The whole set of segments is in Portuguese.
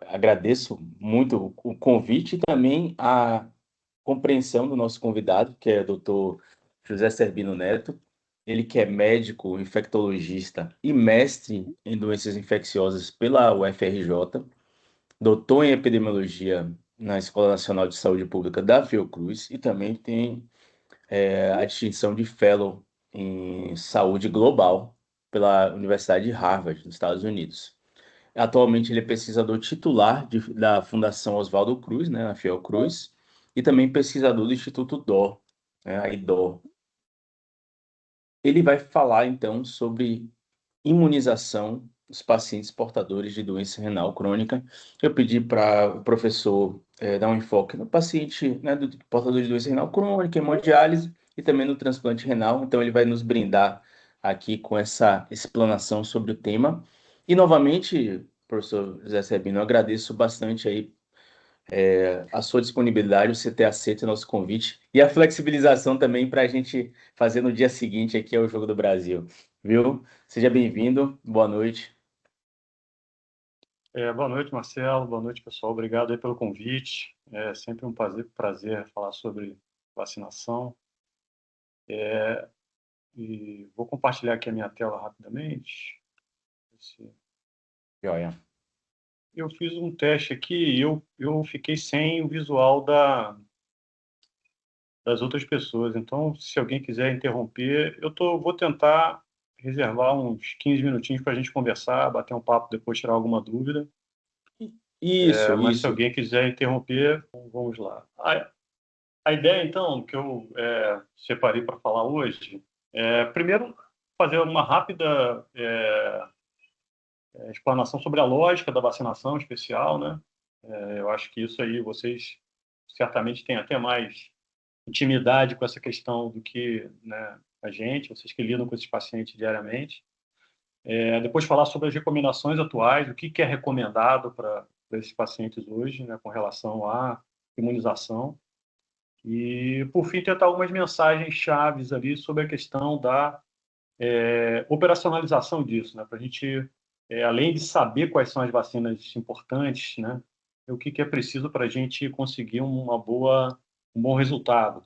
agradeço muito o convite e também a compreensão do nosso convidado, que é o doutor José Serbino Neto. Ele que é médico, infectologista e mestre em doenças infecciosas pela UFRJ, doutor em epidemiologia na Escola Nacional de Saúde Pública da Fiocruz e também tem a distinção de Fellow em Saúde Global pela Universidade de Harvard, nos Estados Unidos. Atualmente ele é pesquisador titular da Fundação Oswaldo Cruz, né, na Fiocruz, e também pesquisador do Instituto DOR, né, a IDOR. Ele vai falar, então, sobre imunização dos pacientes portadores de doença renal crônica. Eu pedi para o professor dar um enfoque no paciente, né, do portador de doença renal crônica, hemodiálise e também no transplante renal. Então, ele vai nos brindar aqui com essa explanação sobre o tema. E, novamente, professor José Sebino, eu agradeço bastante aí a sua disponibilidade, você ter aceito o nosso convite e a flexibilização também para a gente fazer no dia seguinte aqui ao Jogo do Brasil, viu? Seja bem-vindo, boa noite. Boa noite, Marcelo. Boa noite, pessoal. Obrigado aí pelo convite. É sempre um prazer falar sobre vacinação. E vou compartilhar aqui a minha tela rapidamente. Joia. Eu fiz um teste aqui e eu fiquei sem o visual das outras pessoas. Então, se alguém quiser interromper, vou tentar reservar uns 15 minutinhos para a gente conversar, bater um papo, depois tirar alguma dúvida. Mas se Isso. alguém quiser interromper, vamos lá. A ideia, então, que eu separei para falar hoje primeiro, fazer uma rápida explanação sobre a lógica da vacinação especial, né? Eu acho que isso aí vocês certamente têm até mais intimidade com essa questão do que, né, a gente, vocês que lidam com esses pacientes diariamente. Depois falar sobre as recomendações atuais, o que é recomendado para esses pacientes hoje, né, com relação à imunização. E, por fim, tentar algumas mensagens chaves ali sobre a questão da operacionalização disso, né? Para a gente, além de saber quais são as vacinas importantes, né? O que é preciso para a gente conseguir um bom resultado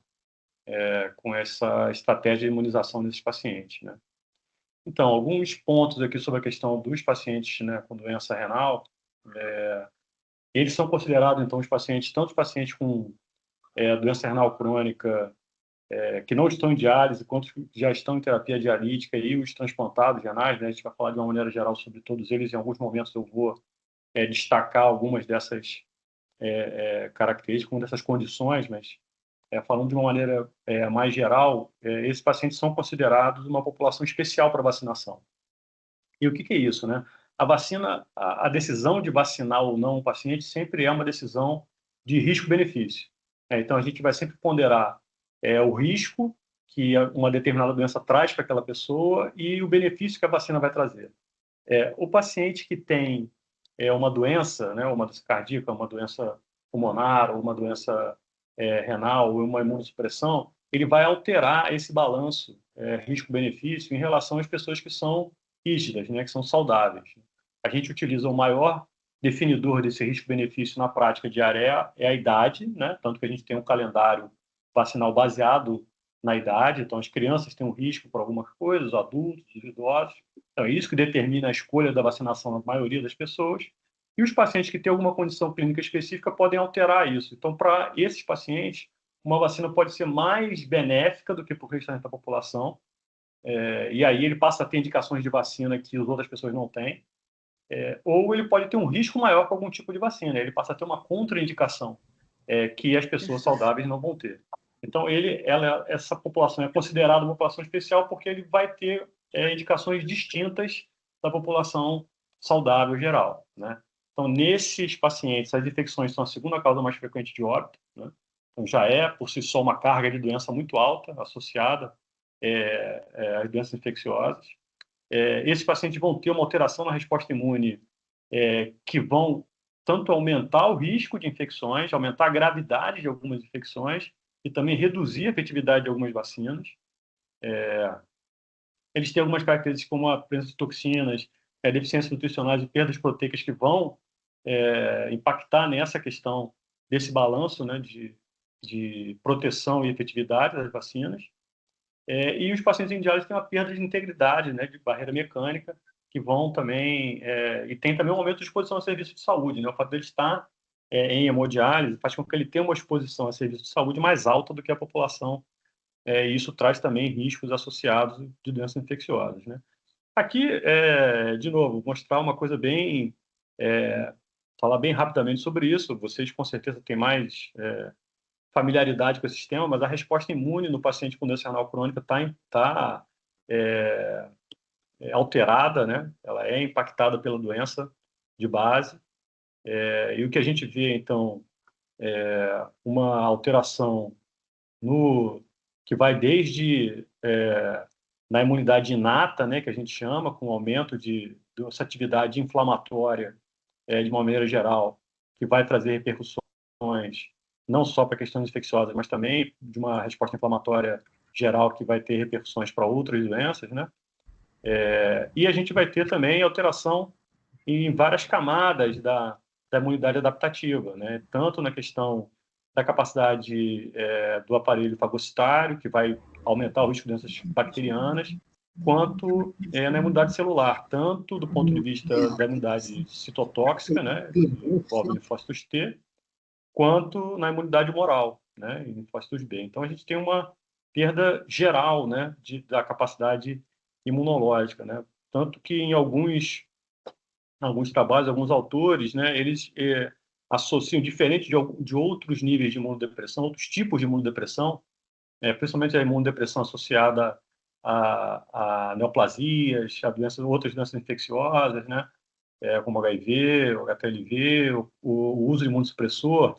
com essa estratégia de imunização desses pacientes, né? Então, alguns pontos aqui sobre a questão dos pacientes, né, com doença renal. Eles são considerados, então, tanto os pacientes com doença renal crônica que não estão em diálise, quanto já estão em terapia dialítica e os transplantados renais, né? A gente vai falar de uma maneira geral sobre todos eles. Em alguns momentos eu vou destacar algumas dessas características, algumas dessas condições, mas falando de uma maneira mais geral, esses pacientes são considerados uma população especial para vacinação. E o que é isso, né? A vacina, a decisão de vacinar ou não o paciente sempre é uma decisão de risco-benefício. Então, a gente vai sempre ponderar o risco que uma determinada doença traz para aquela pessoa e o benefício que a vacina vai trazer. O paciente que tem uma doença, né, uma doença cardíaca, uma doença pulmonar, ou uma doença renal, ou uma imunossupressão, ele vai alterar esse balanço risco-benefício em relação às pessoas que são rígidas, né, que são saudáveis. A gente utiliza o maior definidor desse risco-benefício na prática diária é a idade, né, tanto que a gente tem um calendário vacinal baseado na idade. Então, as crianças têm um risco por algumas coisas, os adultos, os idosos. Então, é isso que determina a escolha da vacinação na maioria das pessoas. E os pacientes que têm alguma condição clínica específica podem alterar isso. Então, para esses pacientes, uma vacina pode ser mais benéfica do que para o restante da população. E aí ele passa a ter indicações de vacina que as outras pessoas não têm. Ou ele pode ter um risco maior com algum tipo de vacina. Ele passa a ter uma contraindicação que as pessoas saudáveis não vão ter. Então, essa população é considerada uma população especial porque ele vai ter indicações distintas da população saudável geral, né? Então, nesses pacientes, as infecções são a segunda causa mais frequente de óbito, né? Então, já por si só, uma carga de doença muito alta associada às doenças infecciosas. Esses pacientes vão ter uma alteração na resposta imune que vão tanto aumentar o risco de infecções, aumentar a gravidade de algumas infecções e também reduzir a efetividade de algumas vacinas. Eles têm algumas características como a presença de toxinas, deficiências nutricionais e perdas proteicas que vão impactar nessa questão desse balanço, né, de proteção e efetividade das vacinas. E os pacientes em diálise têm uma perda de integridade, né, de barreira mecânica, que vão também... e tem também um aumento de exposição a serviço de saúde, né? O fato dele estar em hemodiálise faz com que ele tenha uma exposição a serviço de saúde mais alta do que a população. E isso traz também riscos associados de doenças infecciosas, né? Aqui, de novo, mostrar uma coisa bem... falar bem rapidamente sobre isso. Vocês, com certeza, têm mais familiaridade com esse sistema, mas a resposta imune no paciente com doença renal crônica está alterada, né? Ela é impactada pela doença de base. E o que a gente vê, então, uma alteração que vai desde na imunidade inata, né, que a gente chama, com aumento dessa atividade inflamatória, de uma maneira geral, que vai trazer repercussões não só para questões infecciosas, mas também de uma resposta inflamatória geral que vai ter repercussões para outras doenças, né? E a gente vai ter também alteração em várias camadas da imunidade adaptativa, né? Tanto na questão da capacidade do aparelho fagocitário, que vai aumentar o risco de doenças bacterianas, quanto na imunidade celular, tanto do ponto de vista da imunidade citotóxica, né, que envolve linfócitos T, quanto na imunidade humoral, né, em linfócitos B. Então, a gente tem uma perda geral, né, da capacidade imunológica, né? Tanto que em alguns trabalhos, alguns autores, né, eles associam, diferente de outros níveis de imunodepressão, outros tipos de imunodepressão, principalmente a imunodepressão associada a neoplasias, a outras doenças infecciosas, né, como HIV, o HPLV, o uso de imunossupressor,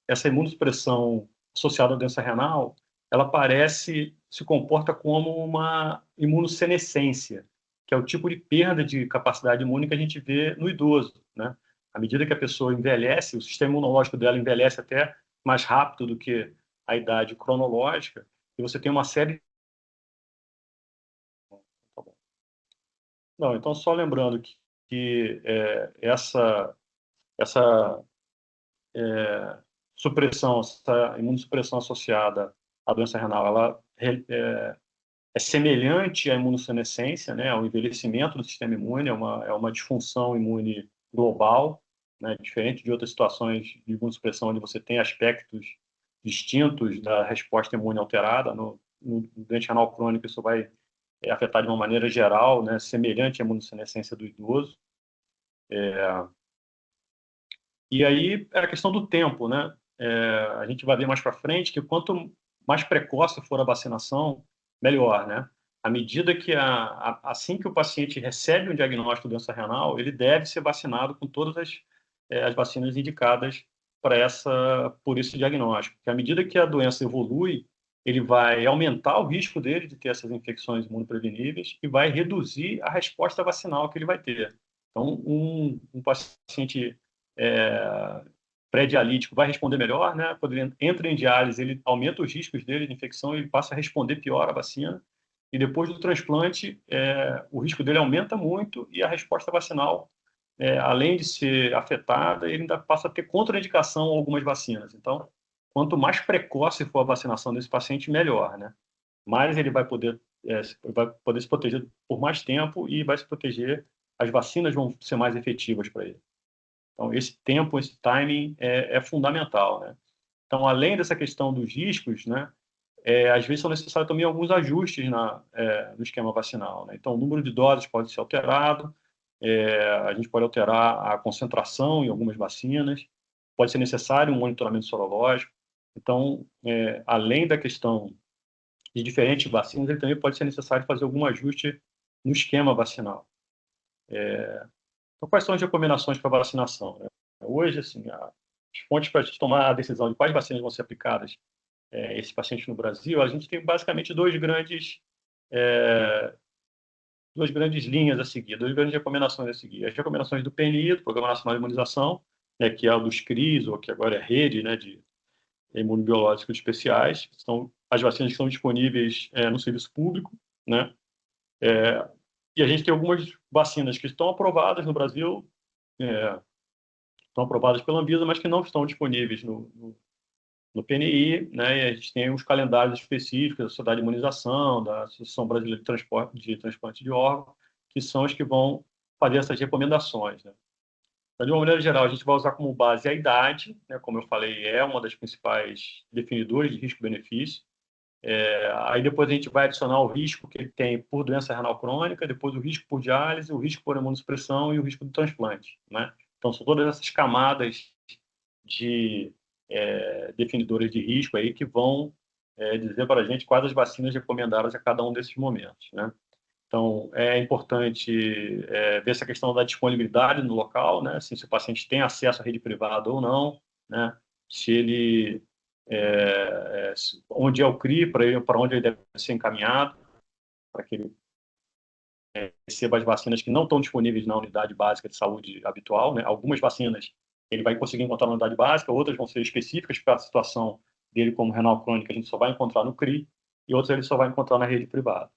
essa imunossupressão associada à doença renal, ela se comporta como uma imunossenescência, que é o tipo de perda de capacidade imune que a gente vê no idoso, né? À medida que a pessoa envelhece, o sistema imunológico dela envelhece até mais rápido do que a idade cronológica, e você tem uma série... Tá bom. Não, então, só lembrando que essa supressão, essa imunossupressão associada à doença renal, ela é semelhante à imunossenescência, né, ao envelhecimento do sistema imune, é uma disfunção imune global, né, diferente de outras situações de imunossupressão, onde você tem aspectos distintos da resposta imune alterada. No doente renal crônico, isso vai afetar de uma maneira geral, né, semelhante à imunossenescência do idoso. E aí é a questão do tempo, né? A gente vai ver mais para frente que quanto mais precoce for a vacinação, melhor, né? À medida que assim que o paciente recebe um diagnóstico de doença renal, ele deve ser vacinado com todas as vacinas indicadas por esse diagnóstico. Porque à medida que a doença evolui, ele vai aumentar o risco dele de ter essas infecções imunopreveníveis e vai reduzir a resposta vacinal que ele vai ter. Então, um paciente pré-dialítico vai responder melhor, né? Quando ele entra em diálise, ele aumenta os riscos dele de infecção, ele passa a responder pior à vacina. E depois do transplante, o risco dele aumenta muito e a resposta vacinal, além de ser afetada, ele ainda passa a ter contraindicação a algumas vacinas. Então, quanto mais precoce for a vacinação desse paciente, melhor, né? Mais ele vai poder se proteger por mais tempo e vai se proteger, as vacinas vão ser mais efetivas para ele. Então, esse tempo, esse timing é fundamental, né? Então, além dessa questão dos riscos, né, às vezes são necessários também alguns ajustes no esquema vacinal, né? Então, o número de doses pode ser alterado, a gente pode alterar a concentração em algumas vacinas, pode ser necessário um monitoramento sorológico. Então, além da questão de diferentes vacinas, ele também pode ser necessário fazer algum ajuste no esquema vacinal. Então, quais são as recomendações para vacinação, né? Hoje, assim, as fontes para a gente tomar a decisão de quais vacinas vão ser aplicadas a esses pacientes no Brasil, a gente tem basicamente duas grandes linhas a seguir, duas grandes recomendações a seguir. As recomendações do PNI, do Programa Nacional de Imunização, né, que é o dos CRIs, ou que agora é rede, né, de imunobiológicos especiais, são as vacinas que estão disponíveis no serviço público, né? E a gente tem algumas vacinas que estão aprovadas no Brasil, estão aprovadas pela Anvisa, mas que não estão disponíveis no PNI, né? E a gente tem os calendários específicos da Sociedade de Imunização, da Associação Brasileira de Transplante de Órgãos, que são os que vão fazer essas recomendações, né? Então, de uma maneira geral, a gente vai usar como base a idade, né? Como eu falei, é uma das principais definidores de risco-benefício. Aí depois a gente vai adicionar o risco que ele tem por doença renal crônica, depois o risco por diálise, o risco por imunossupressão e o risco do transplante, né? Então, são todas essas camadas de definidores de risco aí que vão dizer para a gente quais as vacinas recomendadas a cada um desses momentos, né? Então, é importante ver essa questão da disponibilidade no local, né? Assim, se o paciente tem acesso à rede privada ou não, né? Se ele onde é o CRI, para onde ele deve ser encaminhado, para que ele receba as vacinas que não estão disponíveis na unidade básica de saúde habitual, né? Algumas vacinas ele vai conseguir encontrar na unidade básica, outras vão ser específicas para a situação dele como renal crônica, a gente só vai encontrar no CRI, e outras ele só vai encontrar na rede privada.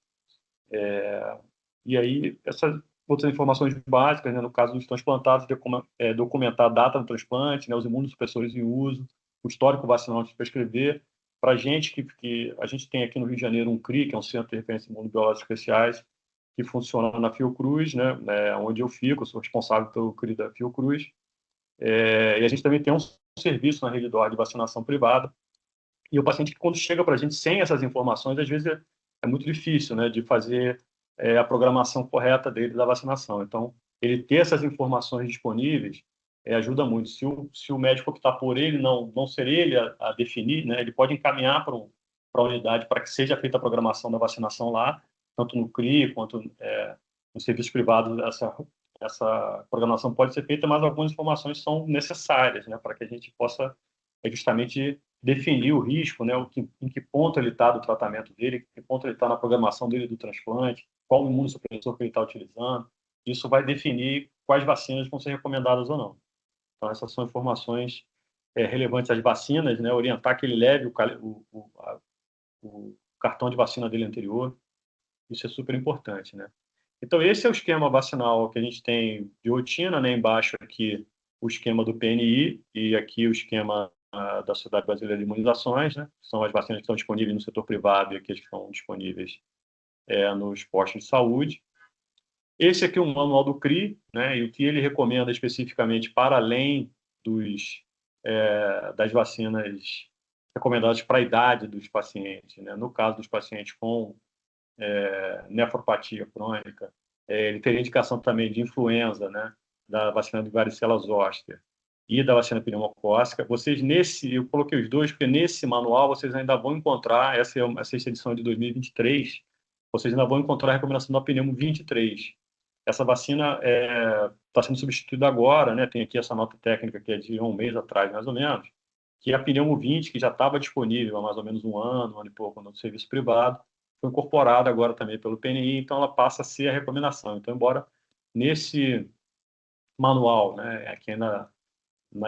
E aí, essas outras informações básicas, né, no caso dos transplantados, documentar a data do transplante, né, os imunossupressores em uso, o histórico vacinal de prescrever. Para a gente, que a gente tem aqui no Rio de Janeiro um CRI, que é um Centro de Referência Imunobiológicos Especiais, que funciona na Fiocruz, né, onde eu fico, eu sou responsável pelo CRI da Fiocruz. E a gente também tem um serviço na rede DOR de vacinação privada. E o paciente, quando chega para a gente sem essas informações, às vezes é muito difícil, né, de fazer a programação correta dele da vacinação. Então, ele ter essas informações disponíveis ajuda muito. Se o médico optar por ele, não ser ele a definir, né, ele pode encaminhar para a unidade para que seja feita a programação da vacinação lá, tanto no CRI quanto no serviço privado. Essa programação pode ser feita, mas algumas informações são necessárias, né, para que a gente possa justamente definir o risco, né, em que ponto ele está do tratamento dele, em que ponto ele está na programação dele do transplante, qual o imunossupressor que ele está utilizando. Isso vai definir quais vacinas vão ser recomendadas ou não. Então, essas são informações relevantes às vacinas, né, orientar que ele leve o cartão de vacina dele anterior. Isso é super importante, né? Então, esse é o esquema vacinal que a gente tem de rotina, né? Embaixo aqui o esquema do PNI e aqui o esquema da Sociedade Brasileira de Imunizações, né? São as vacinas que estão disponíveis no setor privado e aqui as que estão disponíveis nos postos de saúde. Esse aqui é um manual do CRI, né? E o que ele recomenda especificamente para além das vacinas recomendadas para a idade dos pacientes, né? No caso dos pacientes com nefropatia crônica, ele teria indicação também de influenza, né, da vacina de varicela zoster e da vacina pneumocócica. Eu coloquei os dois, porque nesse manual vocês ainda vão encontrar, essa é a sexta edição de 2023, vocês ainda vão encontrar a recomendação da pneumo 23. Essa vacina está sendo substituída agora, né, tem aqui essa nota técnica que é de um mês atrás, mais ou menos, que é a pneumo 20, que já estava disponível há mais ou menos um ano e pouco no serviço privado, foi incorporada agora também pelo PNI, então ela passa a ser a recomendação. Então, embora nesse manual, né, aqui na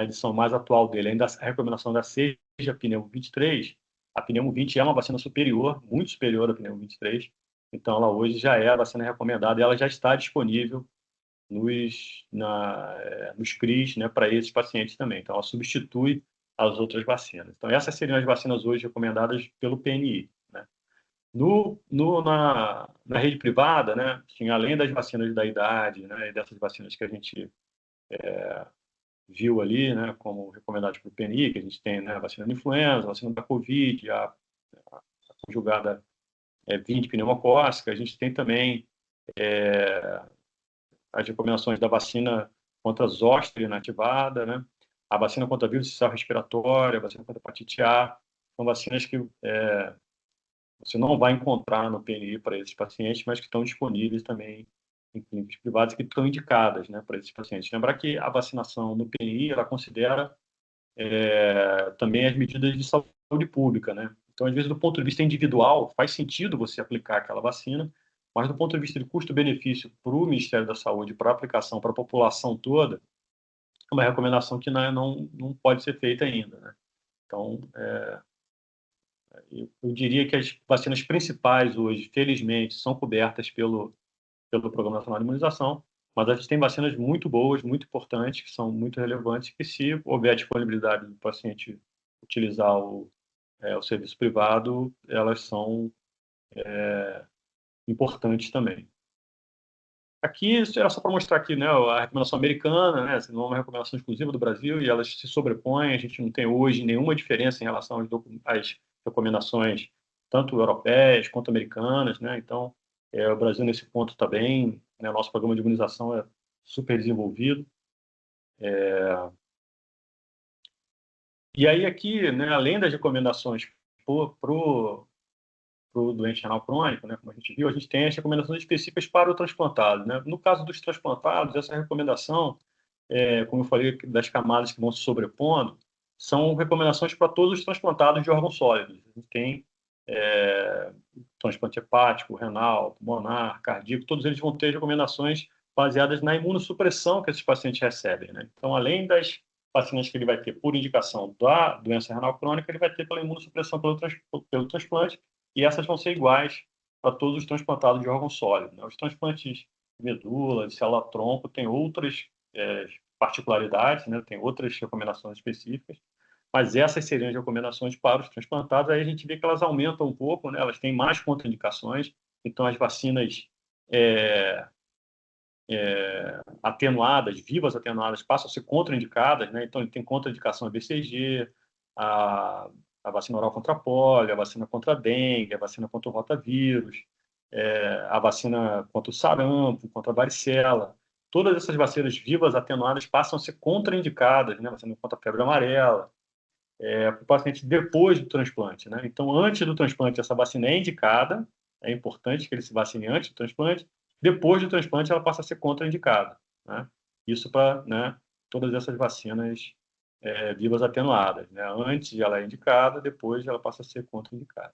edição mais atual dele, ainda a recomendação da seja pneumo 23, a pneumo 20 é uma vacina superior, muito superior à pneumo 23, então ela hoje já é a vacina recomendada e ela já está disponível nos CRIs, né, para esses pacientes também. Então, ela substitui as outras vacinas. Então, essas seriam as vacinas hoje recomendadas pelo PNI. Né? Na rede privada, né, assim, além das vacinas da idade, né, e dessas vacinas que a gente viu ali, né, como recomendadas pelo PNI, que a gente tem, né, a vacina da influenza, a vacina da Covid, a conjugada 20 pneumocócica, a gente tem também as recomendações da vacina contra zoster inativada, né, a vacina contra vírus sistema respiratório, a vacina contra hepatite A, são vacinas que você não vai encontrar no PNI para esses pacientes, mas que estão disponíveis também em clínicas privadas que estão indicadas, né, para esses pacientes. Lembrar que a vacinação no PNI, ela considera também as medidas de saúde pública, né? Então, às vezes, do ponto de vista individual, faz sentido você aplicar aquela vacina, mas do ponto de vista de custo-benefício para o Ministério da Saúde, para a aplicação para a população toda, é uma recomendação que não pode ser feita ainda, né? Então, eu diria que as vacinas principais hoje, felizmente, são cobertas pelo Programa Nacional de Imunização, mas a gente tem vacinas muito boas, muito importantes, que são muito relevantes, que se houver disponibilidade do paciente utilizar o serviço privado, elas são importantes também. Aqui, isso era só para mostrar aqui, né, a recomendação americana, né, não é uma recomendação exclusiva do Brasil, e elas se sobrepõem, a gente não tem hoje nenhuma diferença em relação às recomendações, tanto europeias quanto americanas, né, então, o Brasil nesse ponto está bem, né, nosso programa de imunização é super desenvolvido. E aí aqui, né, além das recomendações para o doente renal crônico, né, como a gente viu, a gente tem as recomendações específicas para o transplantado, né? No caso dos transplantados, essa recomendação, como eu falei, das camadas que vão se sobrepondo, são recomendações para todos os transplantados de órgãos sólidos. A gente tem transplante hepático, renal, pulmonar, cardíaco, todos eles vão ter recomendações baseadas na imunossupressão que esses pacientes recebem, né? Então, além das vacinas que ele vai ter por indicação da doença renal crônica, ele vai ter pela imunossupressão pelo transplante, e essas vão ser iguais para todos os transplantados de órgão sólido, né? Os transplantes de medula, de célula-tronco, têm outras particularidades, né? Tem outras recomendações específicas, mas essas seriam as recomendações para os transplantados. Aí a gente vê que elas aumentam um pouco, né? Elas têm mais contraindicações, então as vacinas atenuadas, vivas atenuadas, passam a ser contraindicadas, né? Então, tem contraindicação a BCG, a vacina oral contra a polio, a vacina contra a dengue, a vacina contra o rotavírus, a vacina contra o sarampo, contra a varicela. Todas essas vacinas vivas atenuadas passam a ser contraindicadas, né? Vacina contra a febre amarela, para o paciente depois do transplante, né? Então, antes do transplante, essa vacina é indicada, é importante que ele se vacine antes do transplante. Depois do transplante, ela passa a ser contraindicada, né? Isso para, né, todas essas vacinas vivas atenuadas, né? Antes ela é indicada, depois ela passa a ser contraindicada.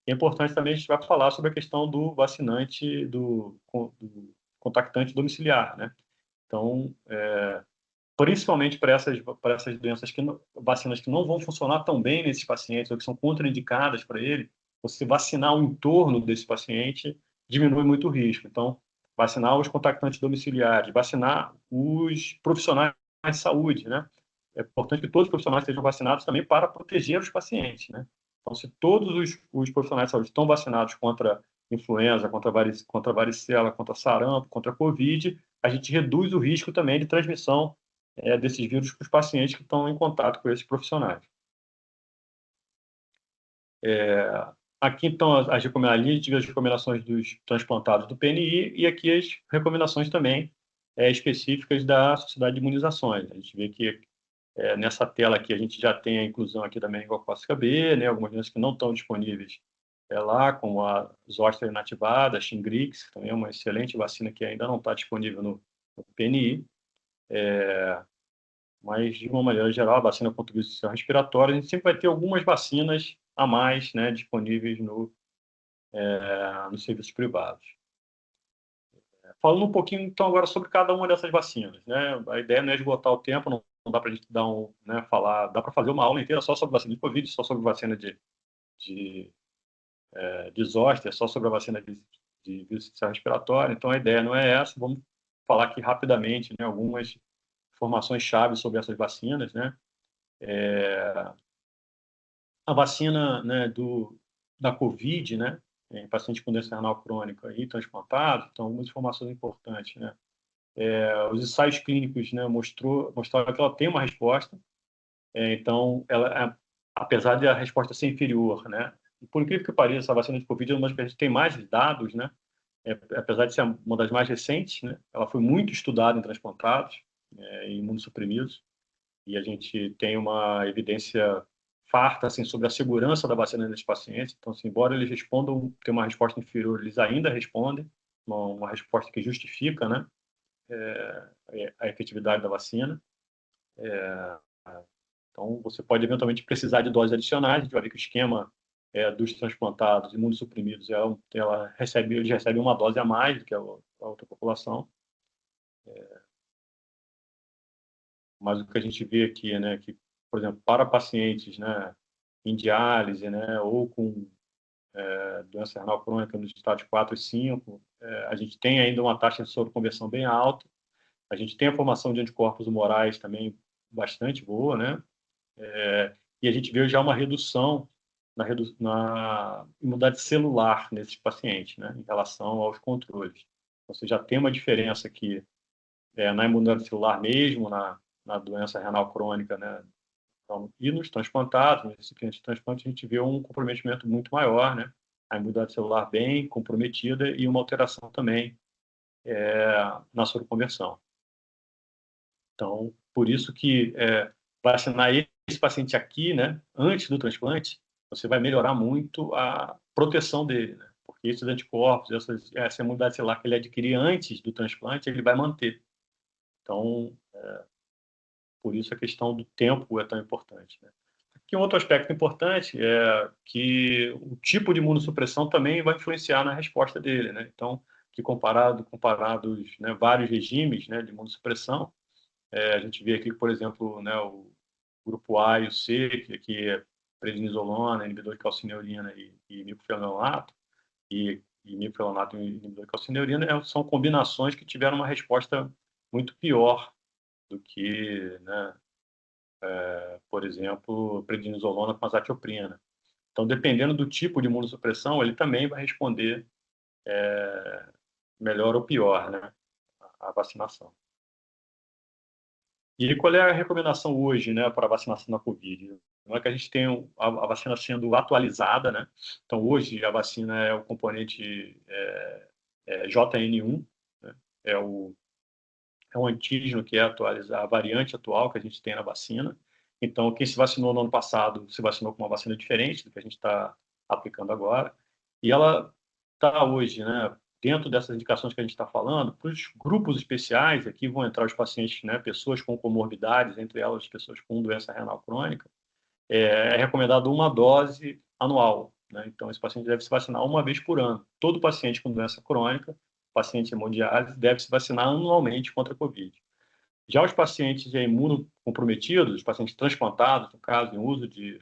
É importante também, a gente vai falar sobre a questão do vacinante, do contactante domiciliar, né? Então, principalmente para essas doenças vacinas que não vão funcionar tão bem nesses pacientes ou que são contraindicadas para ele, você vacinar o entorno desse paciente diminui muito o risco. Então, vacinar os contactantes domiciliares, vacinar os profissionais de saúde, né? É importante que todos os profissionais estejam vacinados também para proteger os pacientes, né? Então, se todos os profissionais de saúde estão vacinados contra influenza, contra varicela, contra sarampo, contra a Covid, a gente reduz o risco também de transmissão desses vírus para os pacientes que estão em contato com esses profissionais. Aqui, então, ali a gente vê as recomendações dos transplantados do PNI e aqui as recomendações também específicas da Sociedade de Imunizações. A gente vê que nessa tela aqui a gente já tem a inclusão aqui da meningocócica B, né, algumas doenças que não estão disponíveis lá, como a zoster inativada, a Shingrix, que também é uma excelente vacina que ainda não está disponível no PNI. Mas, de uma maneira geral, a vacina contra o vírus sistema respiratório, a gente sempre vai ter algumas vacinas a mais, né, disponíveis nos serviços privados. Falando um pouquinho, então, agora sobre cada uma dessas vacinas, né? A ideia não é esgotar o tempo, não dá para a gente dar falar, dá para fazer uma aula inteira só sobre vacina de Covid, só sobre vacina de zoster, só sobre a vacina de vírus sistema respiratório. Então, a ideia não é essa. Vamos falar aqui rapidamente, né, algumas informações chave sobre essas vacinas, né? A vacina, né, da Covid, né, em pacientes com doença renal crônica e transplantados, então, algumas informações importantes, né? Os ensaios clínicos, né, mostraram que ela tem uma resposta, então, apesar de a resposta ser inferior, né? E por incrível que pareça, a vacina de Covid é uma das que a gente tem mais dados, né? Apesar de ser uma das mais recentes, né? Ela foi muito estudada em transplantados e imunossuprimidos, e a gente tem uma evidência farta assim, sobre a segurança da vacina nesses pacientes. Então, assim, embora eles respondam, ter uma resposta inferior, eles ainda respondem, uma resposta que justifica, né, a efetividade da vacina. Então, você pode eventualmente precisar de doses adicionais. A gente vai ver que o esquema dos transplantados imunossuprimidos, eles recebem uma dose a mais do que a outra população. Mas o que a gente vê aqui, né, que, por exemplo, para pacientes, né, em diálise, né, ou com doença renal crônica nos estádios 4 e 5, a gente tem ainda uma taxa de soroconversão bem alta, a gente tem a formação de anticorpos humorais também bastante boa, né? E a gente vê já uma redução na imunidade celular nesses pacientes, né? Em relação aos controles. Então, você já tem uma diferença aqui na imunidade celular mesmo, na doença renal crônica, né? Então, e nos transplantados, nos recipientes de transplante, a gente vê um comprometimento muito maior, né? A imunidade celular bem comprometida e uma alteração também na soroconversão. Então, por isso que vacinar esse paciente aqui, né, antes do transplante, você vai melhorar muito a proteção dele, né? Porque esses anticorpos, essa imunidade celular que ele adquirir antes do transplante, ele vai manter. Então, por isso a questão do tempo é tão importante, né? Aqui um outro aspecto importante é que o tipo de imunossupressão também vai influenciar na resposta dele, né? Então, que comparados, né, vários regimes, né, de imunossupressão, a gente vê aqui, por exemplo, né, o grupo A e o C, que aqui é prednisolona, inibidor de calcineurina e micofenonato, e micofenonato e inibidor de calcineurina são combinações que tiveram uma resposta muito pior do que, né, por exemplo, prednisolona com azatioprina. Então, dependendo do tipo de imunossupressão, ele também vai responder melhor ou pior, né, à vacinação. E qual é a recomendação hoje, né, para a vacinação da Covid? Não é que a gente tem a vacina sendo atualizada, né? Então, hoje, a vacina é o componente JN1, né? É um antígeno que é a variante atual que a gente tem na vacina. Então, quem se vacinou no ano passado se vacinou com uma vacina diferente do que a gente está aplicando agora. E ela está hoje, né, dentro dessas indicações que a gente está falando, para os grupos especiais, aqui vão entrar os pacientes, né, pessoas com comorbidades, entre elas pessoas com doença renal crônica, é recomendado uma dose anual, né? Então, esse paciente deve se vacinar uma vez por ano. Todo paciente com doença crônica, paciente hemodiálise, deve se vacinar anualmente contra a Covid. Já os pacientes imunocomprometidos, os pacientes transplantados, no caso, em uso de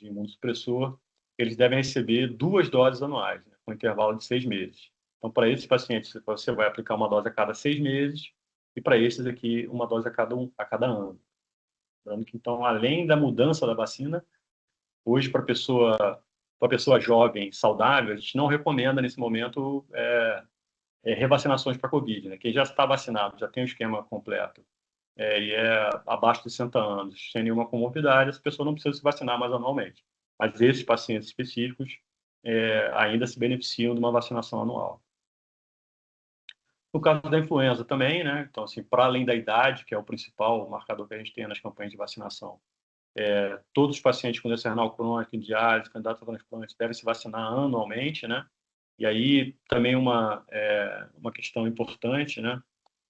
imunossupressor, eles devem receber 2 doses anuais, né, com intervalo de 6 meses. Então, para esses pacientes, você vai aplicar uma dose a cada 6 meses e para esses aqui, uma dose a cada ano. Lembrando que, então, além da mudança da vacina, hoje, para pessoa jovem, saudável, a gente não recomenda, nesse momento, revacinações para Covid, né? Quem já está vacinado, já tem o esquema completo, e é abaixo de 60 anos, sem nenhuma comorbidade, essa pessoa não precisa se vacinar mais anualmente. Mas esses pacientes específicos ainda se beneficiam de uma vacinação anual. No caso da influenza também, né? Então, assim, para além da idade, que é o principal marcador que a gente tem nas campanhas de vacinação, todos os pacientes com doença renal crônica, em diálise, candidatos a transplante, devem se vacinar anualmente, né? E aí também uma questão importante, né?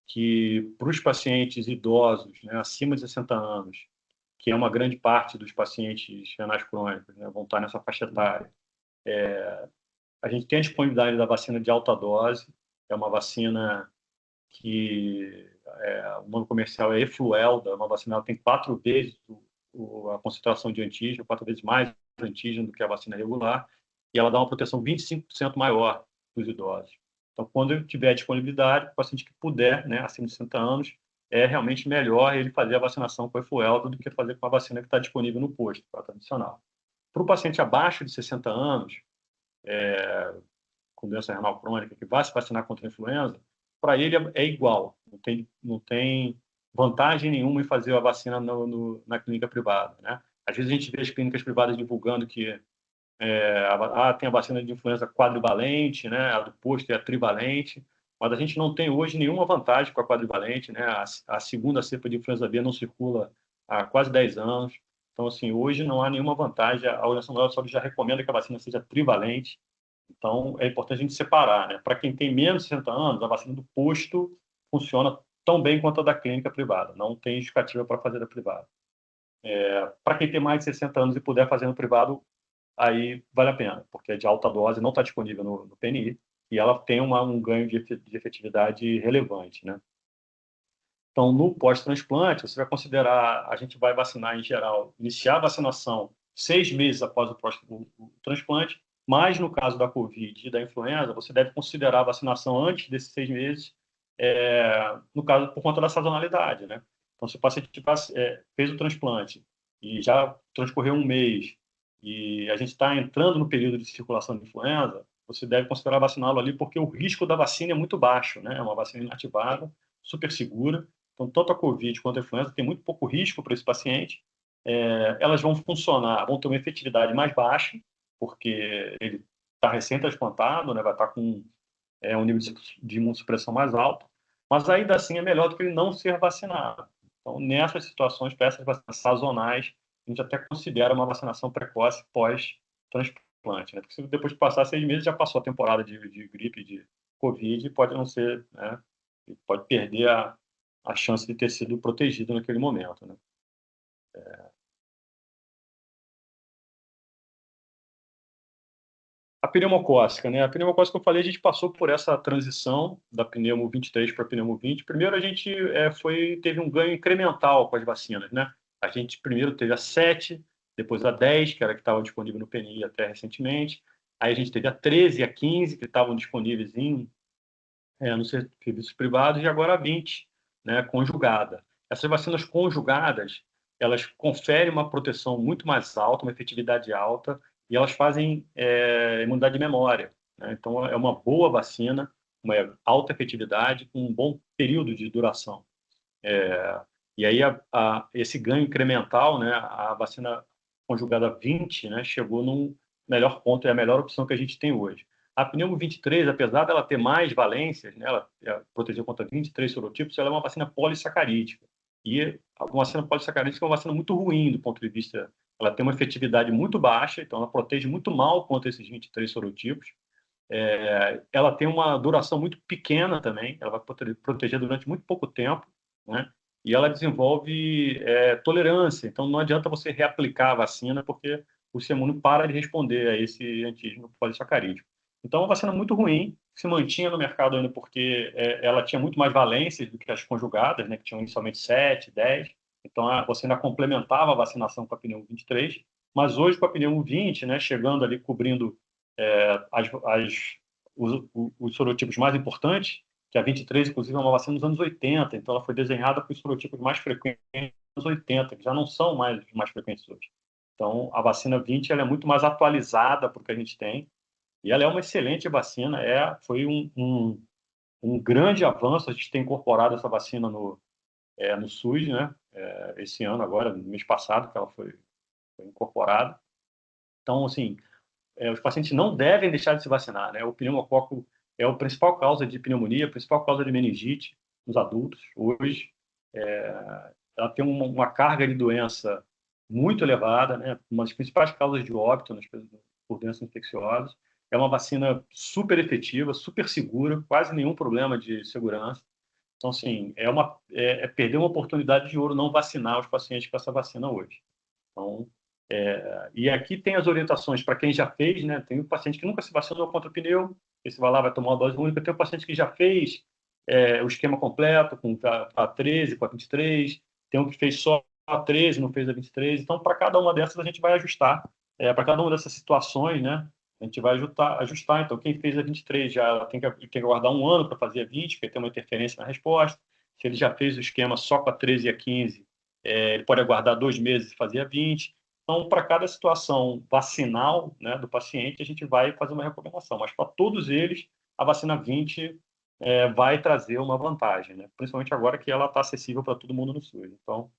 Que para os pacientes idosos, né, acima de 60 anos, que é uma grande parte dos pacientes renais crônicos, né, vão estar nessa faixa etária, a gente tem a disponibilidade da vacina de alta dose, é uma vacina que o nome comercial é Efluelda, é uma vacina que tem 4 vezes a concentração de antígeno, 4 vezes mais antígeno do que a vacina regular, e ela dá uma proteção 25% maior dos idosos. Então, quando tiver disponibilidade, o paciente que puder, né, acima de 60 anos, é realmente melhor ele fazer a vacinação com a Efluelda do que fazer com a vacina que está disponível no posto, para a tradicional. Para o paciente abaixo de 60 anos, com doença renal crônica, que vai se vacinar contra a influenza, para ele é igual, não tem vantagem nenhuma em fazer a vacina na clínica privada, né? Às vezes a gente vê as clínicas privadas divulgando que tem a vacina de influenza quadrivalente, né? A do posto é a trivalente, mas a gente não tem hoje nenhuma vantagem com a quadrivalente, né? A segunda cepa de influenza B não circula há quase 10 anos. Então, assim, hoje não há nenhuma vantagem. A Organização Mundial da Saúde já recomenda que a vacina seja trivalente. Então, é importante a gente separar, né? Para quem tem menos de 60 anos, a vacina do posto funciona tão bem quanto a da clínica privada. Não tem justificativa para fazer da privada. Para quem tem mais de 60 anos e puder fazer no privado, aí vale a pena, porque é de alta dose, não está disponível no PNI, e ela tem um ganho de efetividade relevante, né? Então, no pós-transplante, você vai considerar, a gente vai vacinar em geral, iniciar a vacinação 6 meses após o transplante, Mas, no caso da Covid e da influenza, você deve considerar a vacinação antes desses 6 meses, no caso, por conta da sazonalidade, né? Então, se o paciente fez o transplante e já transcorreu um mês e a gente está entrando no período de circulação de influenza, você deve considerar vaciná-lo ali porque o risco da vacina é muito baixo, né? É uma vacina inativada, super segura. Então, tanto a Covid quanto a influenza tem muito pouco risco para esse paciente. Elas vão funcionar, vão ter uma efetividade mais baixa, porque ele está recém-transplantado, né? Vai estar com um nível de imunossupressão mais alto, mas ainda assim é melhor do que ele não ser vacinado. Então, nessas situações, para essas vacinas sazonais, a gente até considera uma vacinação precoce pós-transplante, né? Porque se depois de passar 6 meses já passou a temporada de gripe, de Covid, e pode não ser, né? Pode perder a chance de ter sido protegido naquele momento, né? A pneumocócica, né? A pneumocócica que eu falei, a gente passou por essa transição da pneumo 23 para pneumo 20. Primeiro a gente teve um ganho incremental com as vacinas, né? A gente primeiro teve a 7, depois a 10, que era a que estava disponível no PNI até recentemente. Aí a gente teve a 13 e a 15, que estavam disponíveis nos serviços privados, e agora a 20, né, conjugada. Essas vacinas conjugadas, elas conferem uma proteção muito mais alta, uma efetividade alta, e elas fazem imunidade de memória, né? Então, é uma boa vacina, uma alta efetividade, com um bom período de duração. E aí, esse ganho incremental, né, a vacina conjugada 20, né, chegou num melhor ponto, é a melhor opção que a gente tem hoje. A pneumo 23, apesar dela ter mais valências, né, ela protegeu contra 23 sorotipos, ela é uma vacina polissacarídica. E a vacina polissacarídica é uma vacina muito ruim do ponto de vista, ela tem uma efetividade muito baixa, então ela protege muito mal contra esses 23 sorotipos. Ela tem uma duração muito pequena também, ela vai proteger durante muito pouco tempo, né? E ela desenvolve tolerância, então não adianta você reaplicar a vacina porque o seu imuno para de responder a esse antígeno polissacarídico. Então, é uma vacina muito ruim, se mantinha no mercado ainda porque ela tinha muito mais valências do que as conjugadas, né, que tinham inicialmente 7, 10. Então, você ainda complementava a vacinação com a pneumo 23, mas hoje com a pneumo 20, né, chegando ali cobrindo os sorotipos mais importantes, que a 23, inclusive, é uma vacina dos anos 80, então ela foi desenhada para os sorotipos mais frequentes dos anos 80, que já não são mais os mais frequentes hoje. Então, a vacina 20 ela é muito mais atualizada para o que a gente tem, e ela é uma excelente vacina, foi um grande avanço a gente ter incorporado essa vacina no SUS, né? Esse ano agora, no mês passado, que ela foi incorporada. Então, assim, os pacientes não devem deixar de se vacinar, né? O pneumococo é a principal causa de pneumonia, a principal causa de meningite nos adultos hoje. Ela tem uma carga de doença muito elevada, né? Uma das principais causas de óbito por doenças infecciosas. É uma vacina super efetiva, super segura, quase nenhum problema de segurança. Então, assim, perder uma oportunidade de ouro não vacinar os pacientes com essa vacina hoje. Então, e aqui tem as orientações para quem já fez, né? Tem o paciente que nunca se vacinou contra o pneu, esse vai lá, vai tomar uma dose única. Tem o paciente que já fez o esquema completo, com a 13, com a 23. Tem um que fez só a 13, não fez a 23. Então, para cada uma dessas, a gente vai ajustar. Para cada uma dessas situações, né? A gente vai ajustar. Então, quem fez a 23 já tem que aguardar um ano para fazer a 20, porque tem uma interferência na resposta. Se ele já fez o esquema só com a 13 e a 15, ele pode aguardar 2 meses e fazer a 20. Então, para cada situação vacinal, né, do paciente, a gente vai fazer uma recomendação. Mas para todos eles, a vacina 20 vai trazer uma vantagem, né? Principalmente agora que ela está acessível para todo mundo no SUS. Então,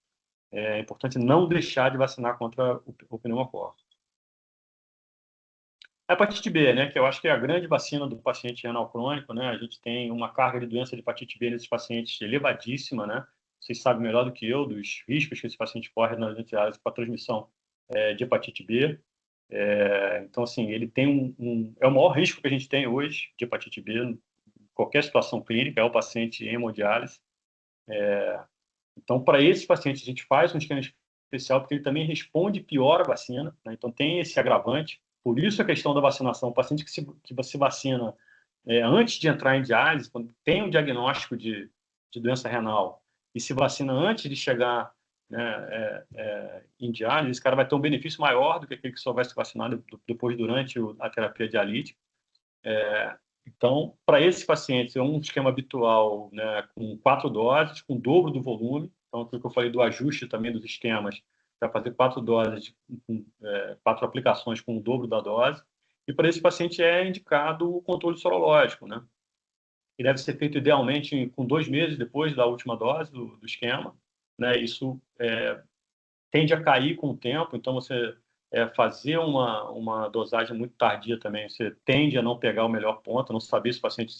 é importante não deixar de vacinar contra o pneumococo. A hepatite B, né, que eu acho que é a grande vacina do paciente renal crônico, né? A gente tem uma carga de doença de hepatite B nesses pacientes elevadíssima, né? Vocês sabem melhor do que eu dos riscos que esse paciente corre nas entidades com a transmissão de hepatite B. Então, assim, ele tem é o maior risco que a gente tem hoje de hepatite B, em qualquer situação clínica, é o paciente em hemodiálise. Então, para esses pacientes, a gente faz um esquema especial, porque ele também responde pior à vacina, né? Então, tem esse agravante. Por isso, a questão da vacinação. O paciente que você vacina antes de entrar em diálise, quando tem um diagnóstico de doença renal, e se vacina antes de chegar né, em diálise, esse cara vai ter um benefício maior do que aquele que só vai se vacinar depois, durante a terapia dialítica. Então, para esses pacientes, é um esquema habitual, né, com 4 doses, com o dobro do volume. Então, aquilo que eu falei do ajuste também dos esquemas, para fazer 4 doses, 4 aplicações com o dobro da dose. E para esse paciente é indicado o controle sorológico, né? Que deve ser feito idealmente com 2 meses depois da última dose do esquema, né? Isso tende a cair com o tempo, então você fazer uma dosagem muito tardia também, você tende a não pegar o melhor ponto, não saber se o paciente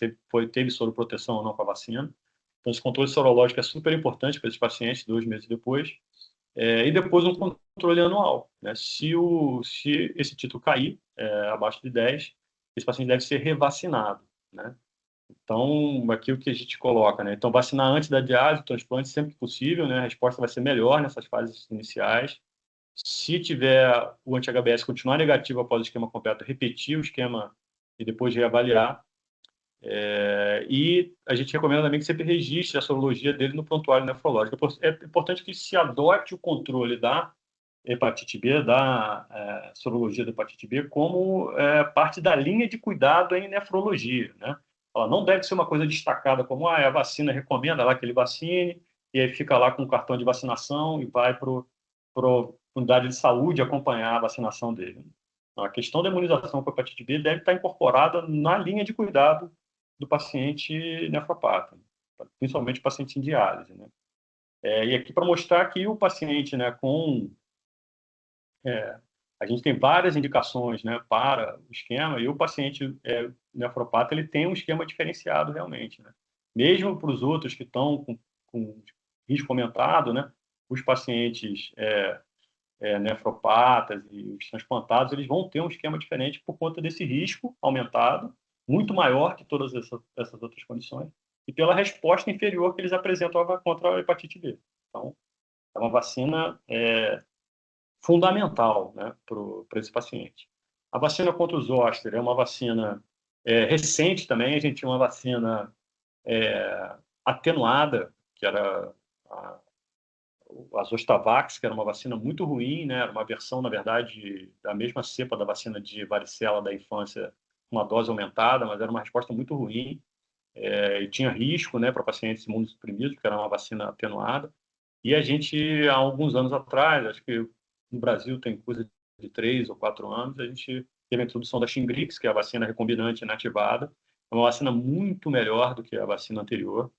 teve soroproteção ou não com a vacina. Então, esse controle sorológico é super importante para esses pacientes 2 meses depois. E depois um controle anual, né? Se esse título cair abaixo de 10, esse paciente deve ser revacinado, né? Então, aqui o que a gente coloca, né? Então, vacinar antes da diálise, transplante, sempre que possível, né? A resposta vai ser melhor nessas fases iniciais. Se tiver o anti-HBS continuar negativo após o esquema completo, repetir o esquema e depois reavaliar. E a gente recomenda também que sempre registre a sorologia dele no prontuário nefrológico. É importante que se adote o controle da hepatite B, da sorologia da hepatite B, como parte da linha de cuidado em nefrologia, né? Ela não deve ser uma coisa destacada, como a vacina recomenda lá que ele vacine, e aí fica lá com o cartão de vacinação e vai para a unidade de saúde acompanhar a vacinação dele. Então, a questão da imunização com a hepatite B deve estar incorporada na linha de cuidado do paciente nefropata, principalmente o paciente em diálise, né? E aqui para mostrar que o paciente, né, a gente tem várias indicações, né, para o esquema, e o paciente nefropata ele tem um esquema diferenciado realmente, né? Mesmo para os outros que estão com risco aumentado, né, os pacientes nefropatas e os transplantados, eles vão ter um esquema diferente por conta desse risco aumentado, muito maior que todas essas outras condições, e pela resposta inferior que eles apresentam contra a hepatite B. Então, é uma vacina fundamental, né, para esse paciente. A vacina contra o zoster é uma vacina recente também. A gente tinha uma vacina atenuada, que era a Zostavax, que era uma vacina muito ruim, né? Era uma versão, na verdade, da mesma cepa da vacina de varicela da infância, uma dose aumentada, mas era uma resposta muito ruim. E tinha risco, né, para pacientes imunossuprimidos, porque era uma vacina atenuada. E a gente, há alguns anos atrás, acho que no Brasil tem coisa de 3 ou 4 anos, a gente teve a introdução da Shingrix, que é a vacina recombinante inativada. É uma vacina muito melhor do que a vacina anterior.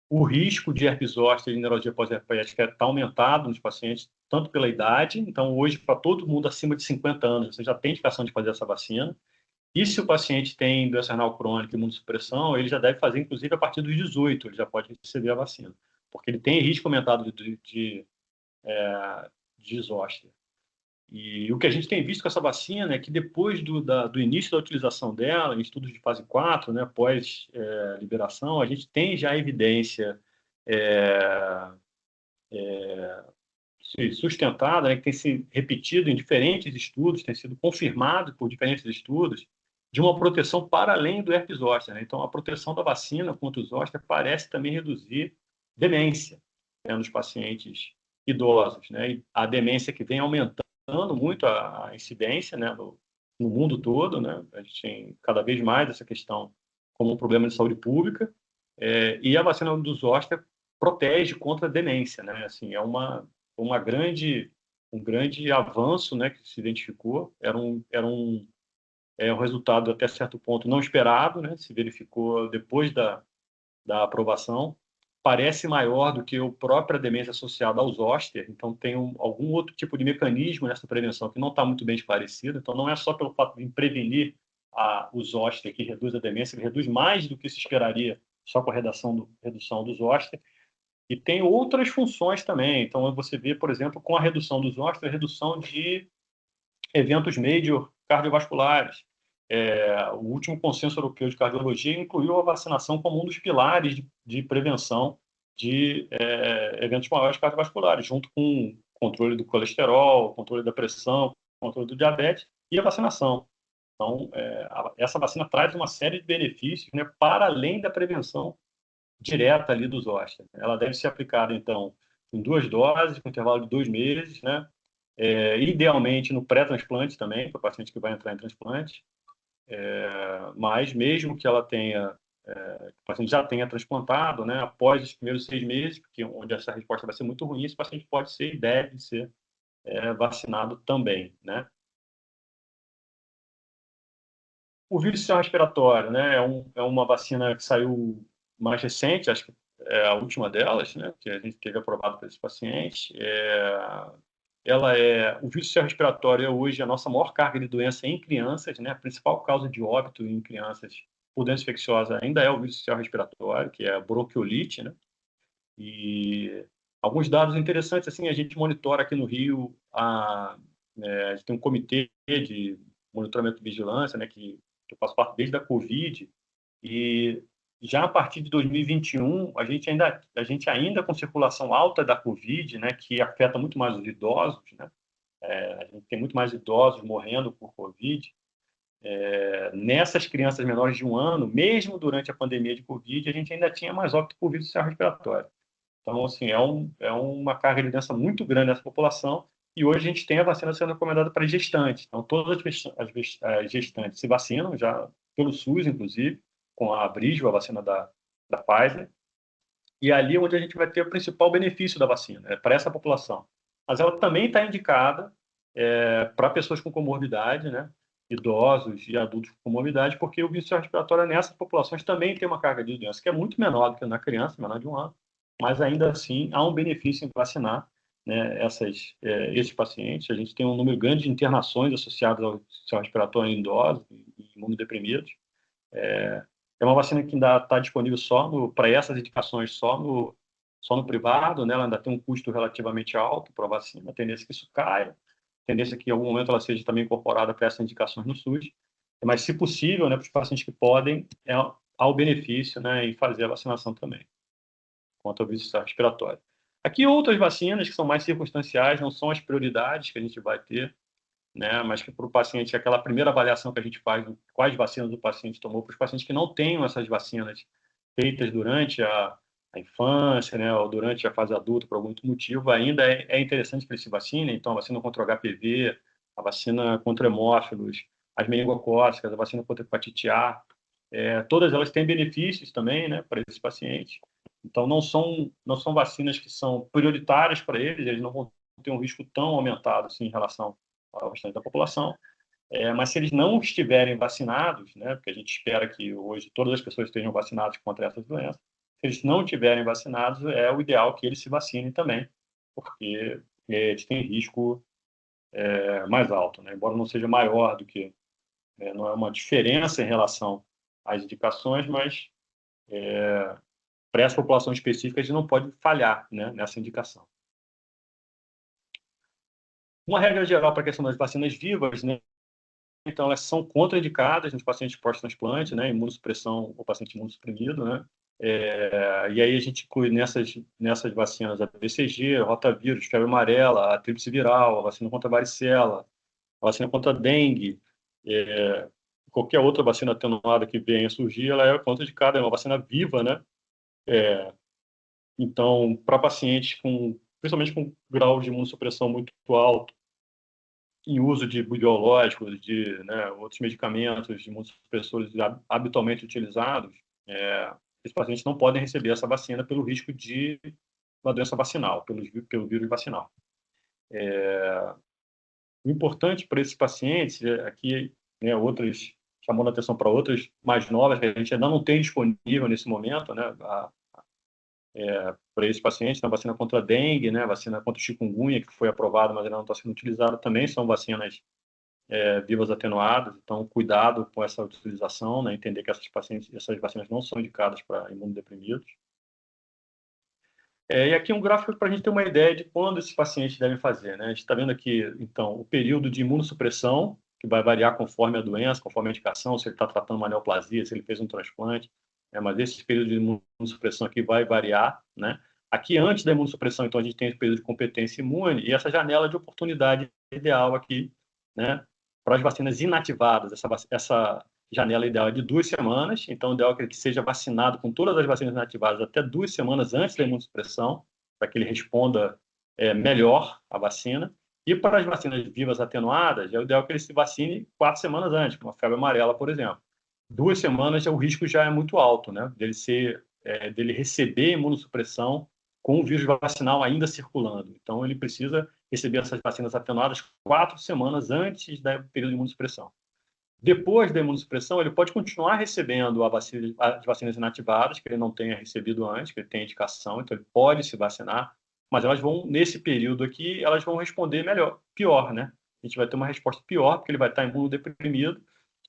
O risco de herpes zoster e neurologia pós-herpética está aumentado nos pacientes, tanto pela idade. Então, hoje, para todo mundo acima de 50 anos, você já tem indicação de fazer essa vacina. E se o paciente tem doença renal crônica e imunossupressão, ele já deve fazer, inclusive, a partir dos 18, ele já pode receber a vacina, porque ele tem risco aumentado de zoster. E o que a gente tem visto com essa vacina é que depois do início da utilização dela, em estudos de fase 4, né, pós-liberação, a gente tem já evidência sustentada, né, que tem se repetido em diferentes estudos, tem sido confirmado por diferentes estudos, de uma proteção para além do herpes zoster, né? Então, a proteção da vacina contra o zoster parece também reduzir demência, né, nos pacientes idosos, né? E a demência que vem aumentando muito a incidência, né, no mundo todo, né? A gente tem cada vez mais essa questão como um problema de saúde pública, e a vacina do zoster protege contra a demência, né? Assim, um grande avanço, né, que se identificou. Era um resultado até certo ponto não esperado, né? Se verificou depois da aprovação. Parece maior do que a própria demência associada ao zoster, então tem algum outro tipo de mecanismo nessa prevenção que não está muito bem esclarecido. Então, não é só pelo fato de prevenir o zoster que reduz a demência, ele reduz mais do que se esperaria só com a redução do zoster. E tem outras funções também. Então, você vê, por exemplo, com a redução do zoster, a redução de eventos major cardiovasculares. O último consenso europeu de cardiologia incluiu a vacinação como um dos pilares de prevenção de eventos maiores cardiovasculares, junto com controle do colesterol, controle da pressão, controle do diabetes e a vacinação. Então, essa vacina traz uma série de benefícios, né, para além da prevenção direta ali dos zoster. Ela deve ser aplicada, então, em 2 doses, com intervalo de 2 meses, né? Idealmente no pré-transplante também, para o paciente que vai entrar em transplante, mas mesmo que ela tenha, o paciente já tenha transplantado, né? Após os primeiros 6 meses, porque onde essa resposta vai ser muito ruim, esse paciente pode ser e deve ser vacinado também, né? O vírus do sistema respiratório, né, é uma vacina que saiu mais recente, acho que é a última delas, né, que a gente teve aprovado para esses pacientes. O vírus do sistema respiratório é hoje a nossa maior carga de doença em crianças, né, a principal causa de óbito em crianças por doença infecciosa ainda é o vírus do sistema respiratório, que é a bronquiolite, né, e alguns dados interessantes, assim, a gente monitora aqui no Rio, a gente tem um comitê de monitoramento e vigilância, né, que eu faço parte desde a Covid, e já a partir de 2021, a gente ainda com circulação alta da Covid, né, que afeta muito mais os idosos, né, a gente tem muito mais idosos morrendo por Covid, nessas crianças menores de 1 ano, mesmo durante a pandemia de Covid, a gente ainda tinha mais óbito por vírus do sistema respiratório. Então, assim, é uma carga de doença muito grande nessa população, e hoje a gente tem a vacina sendo recomendada para gestantes. Então, todas as gestantes se vacinam, já pelo SUS, inclusive, com a Abrigio, a vacina da Pfizer, e ali é onde a gente vai ter o principal benefício da vacina, para essa população. Mas ela também está indicada para pessoas com comorbidade, né? Idosos e adultos com comorbidade, porque o vírus respiratório nessas populações também tem uma carga de doença que é muito menor do que na criança, menor de 1 ano, mas ainda assim há um benefício em vacinar, né, esses pacientes. A gente tem um número grande de internações associadas ao sistema respiratório em idosos e imunodeprimidos. É uma vacina que ainda está disponível para essas indicações só no privado, né? Ela ainda tem um custo relativamente alto para a vacina, a tendência é que isso caia, a tendência é que em algum momento ela seja também incorporada para essas indicações no SUS, mas se possível, né, para os pacientes que podem, há o benefício, né, em fazer a vacinação também contra o vírus respiratório. Aqui outras vacinas que são mais circunstanciais, não são as prioridades que a gente vai ter, né, mas que para o paciente, aquela primeira avaliação que a gente faz, quais vacinas o paciente tomou, para os pacientes que não tenham essas vacinas feitas durante a infância, né, ou durante a fase adulta, por algum outro motivo, ainda é interessante que ele se vacine. Então, a vacina contra o HPV, a vacina contra hemófilos, as meningocócicas, a vacina contra a hepatite A, todas elas têm benefícios também, né, para esses pacientes. Então, não são vacinas que são prioritárias para eles não vão ter um risco tão aumentado assim, em relação ao restante da população. Mas se eles não estiverem vacinados, né, porque a gente espera que hoje todas as pessoas estejam vacinadas contra essas doenças, se eles não estiverem vacinados, é o ideal que eles se vacinem também, porque eles têm risco mais alto, né, embora não seja maior do que, não é uma diferença em relação às indicações, mas para essa população específica a gente não pode falhar, né, nessa indicação. Uma regra geral para a questão das vacinas vivas, né, então elas são contraindicadas nos pacientes pós-transplante, né, imunossupressão ou paciente imunossuprimido, né, e aí a gente inclui nessas vacinas a BCG, rotavírus, febre amarela, a tríplice viral, a vacina contra a varicela, a vacina contra a dengue, qualquer outra vacina atenuada que venha a surgir, ela é contraindicada, é uma vacina viva, né, então para pacientes principalmente com grau de imunossupressão muito alto, em uso de biológicos, outros medicamentos, de imunossupressores habitualmente utilizados, esses pacientes não podem receber essa vacina pelo risco de uma doença vacinal, pelo vírus vacinal. O importante para esses pacientes, aqui, né, chamando a atenção para outras mais novas, que a gente ainda não tem disponível nesse momento, né, para esses pacientes, a vacina contra a dengue, né, a vacina contra o chikungunya, que foi aprovada, mas ainda não está sendo utilizada, também são vacinas vivas atenuadas, então cuidado com essa utilização, né, entender que essas vacinas não são indicadas para imunodeprimidos. E aqui um gráfico para a gente ter uma ideia de quando esses pacientes devem fazer, né? A gente está vendo aqui, então, o período de imunossupressão, que vai variar conforme a doença, conforme a indicação, se ele está tratando uma neoplasia, se ele fez um transplante, mas esse período de imunossupressão aqui vai variar, né? Aqui, antes da imunossupressão, então, a gente tem o período de competência imune e essa janela de oportunidade ideal aqui, né, para as vacinas inativadas. Essa janela ideal é de 2 semanas, então o ideal é que ele seja vacinado com todas as vacinas inativadas até 2 semanas antes da imunossupressão, para que ele responda melhor à vacina. E para as vacinas vivas atenuadas, é o ideal que ele se vacine 4 semanas antes, com a febre amarela, por exemplo. 2 semanas, o risco já é muito alto, né? Dele receber imunossupressão com o vírus vacinal ainda circulando. Então, ele precisa receber essas vacinas atenuadas 4 semanas antes do período de imunossupressão. Depois da imunossupressão, ele pode continuar recebendo as vacinas inativadas, que ele não tenha recebido antes, que ele tenha indicação, então ele pode se vacinar, mas elas vão, nesse período aqui, elas vão responder pior, né? A gente vai ter uma resposta pior, porque ele vai estar imunodeprimido,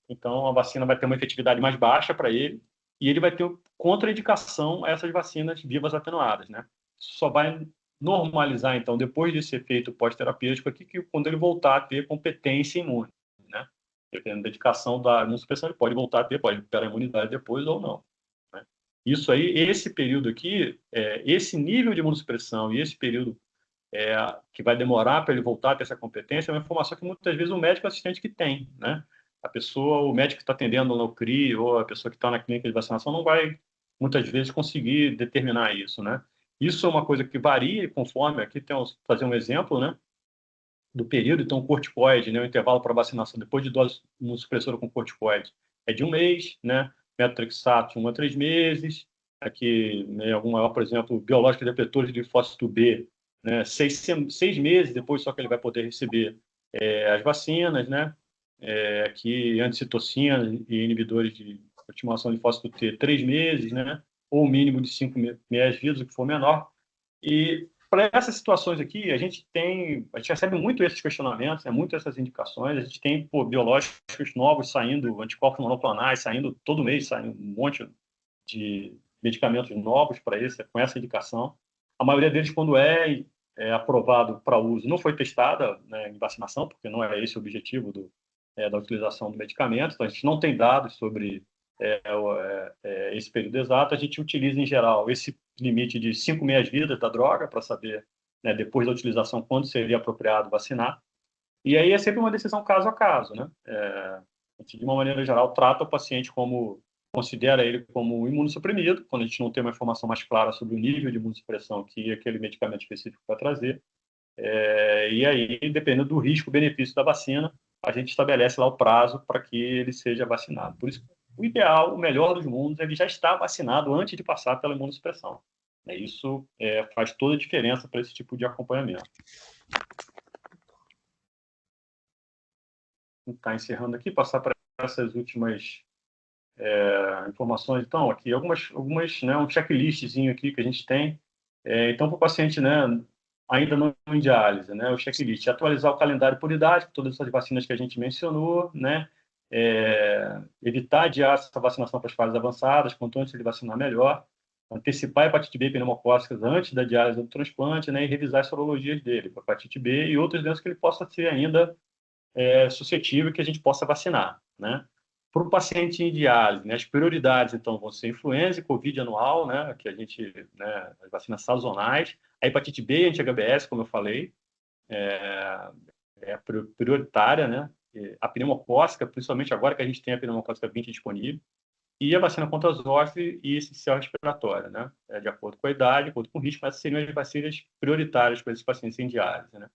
então a vacina vai ter uma efetividade mais baixa para ele, e ele vai ter contraindicação a essas vacinas vivas atenuadas, né? Isso só vai normalizar, então, depois desse efeito pós-terapêutico aqui, que quando ele voltar a ter competência imune, né? Dependendo da dedicação da imunossupressão, ele pode voltar a ter, pode recuperar a imunidade depois ou não, né? Isso aí, esse período aqui, esse nível de imunossupressão e esse período que vai demorar para ele voltar a ter essa competência é uma informação que muitas vezes o médico assistente que tem, né? O médico que está atendendo no CRI ou a pessoa que está na clínica de vacinação não vai, muitas vezes, conseguir determinar isso, né? Isso é uma coisa que varia conforme, aqui fazer um exemplo, né? Do período, então, o corticoide, né, o intervalo para vacinação depois de dose imunossupressora com corticoide é de 1 mês, né, metotrexato de 1 a 3 meses, aqui, né, algum maior, por exemplo, biológicos depletores de linfócito B, né, 6 meses depois só que ele vai poder receber as vacinas, né, aqui anticitocina e inibidores de estimulação de linfócito T, 3 meses, né, ou mínimo de 5 meses vivos, o que for menor. E para essas situações aqui, a gente recebe muito esses questionamentos, muito essas indicações, a gente tem biológicos novos saindo, anticorpos monoclonais saindo todo mês, saindo um monte de medicamentos novos para com essa indicação. A maioria deles, quando é aprovado para uso, não foi testada, né, em vacinação, porque não é esse o objetivo da utilização do medicamento, então a gente não tem dados sobre esse período exato. A gente utiliza, em geral, esse limite de 5 meias-vidas da droga para saber, né, depois da utilização, quando seria apropriado vacinar. E aí é sempre uma decisão caso a caso, né? A gente, de uma maneira geral, trata o paciente considera ele como imunossuprimido, quando a gente não tem uma informação mais clara sobre o nível de imunossupressão que aquele medicamento específico vai trazer. E aí, dependendo do risco-benefício da vacina, a gente estabelece lá o prazo para que ele seja vacinado. Por isso, o ideal, o melhor dos mundos, ele já está vacinado antes de passar pela imunossupressão. Isso faz toda a diferença para esse tipo de acompanhamento. Vou estar encerrando aqui, passar para essas últimas informações. Então, aqui algumas né, um checklistzinho aqui que a gente tem. Então, para o paciente, né, ainda não em diálise, né, o checklist, atualizar o calendário por idade, todas essas vacinas que a gente mencionou, né, evitar adiar essa vacinação para as fases avançadas, quanto antes ele vacinar melhor, antecipar a hepatite B e pneumocócicas antes da diálise do transplante, né, e revisar as sorologias dele para hepatite B e outras doenças que ele possa ser ainda suscetível que a gente possa vacinar, né. Para o paciente em diálise, né, as prioridades, então, vão ser influenza e Covid anual, né, que a gente, né, as vacinas sazonais, a hepatite B e anti-HBS, como eu falei, prioritária, né, a pneumocócica, principalmente agora que a gente tem a pneumocócica 20 disponível, e a vacina contra a zoster e essencial respiratória, né, de acordo com a idade, de acordo com o risco, essas seriam as vacinas prioritárias para esses pacientes em diálise, né.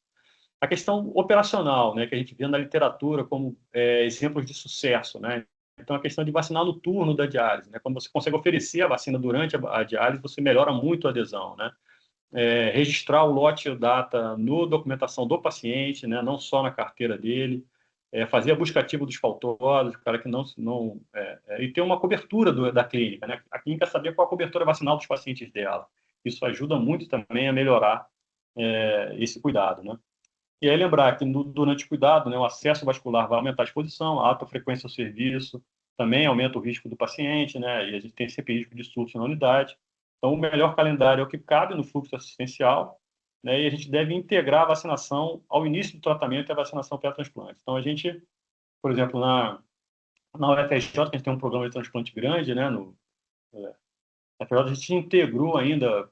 A questão operacional, né, que a gente vê na literatura como exemplos de sucesso, né? Então, a questão de vacinar no turno da diálise, né? Quando você consegue oferecer a vacina durante a diálise, você melhora muito a adesão, né? Registrar o lote e a data no documentação do paciente, né? Não só na carteira dele, fazer a busca ativa dos faltosos, o cara que não e ter uma cobertura da clínica, né? A clínica saber qual a cobertura vacinal dos pacientes dela. Isso ajuda muito também a melhorar esse cuidado, né? E aí lembrar que durante o cuidado, né, o acesso vascular vai aumentar a exposição, a alta frequência ao serviço também aumenta o risco do paciente, né, e a gente tem sempre risco de surto na unidade. Então, o melhor calendário é o que cabe no fluxo assistencial, né, e a gente deve integrar a vacinação ao início do tratamento e a vacinação pré-transplante. Então, a gente, por exemplo, na UFRJ, que a gente tem um programa de transplante grande, né, na verdade, a gente integrou ainda,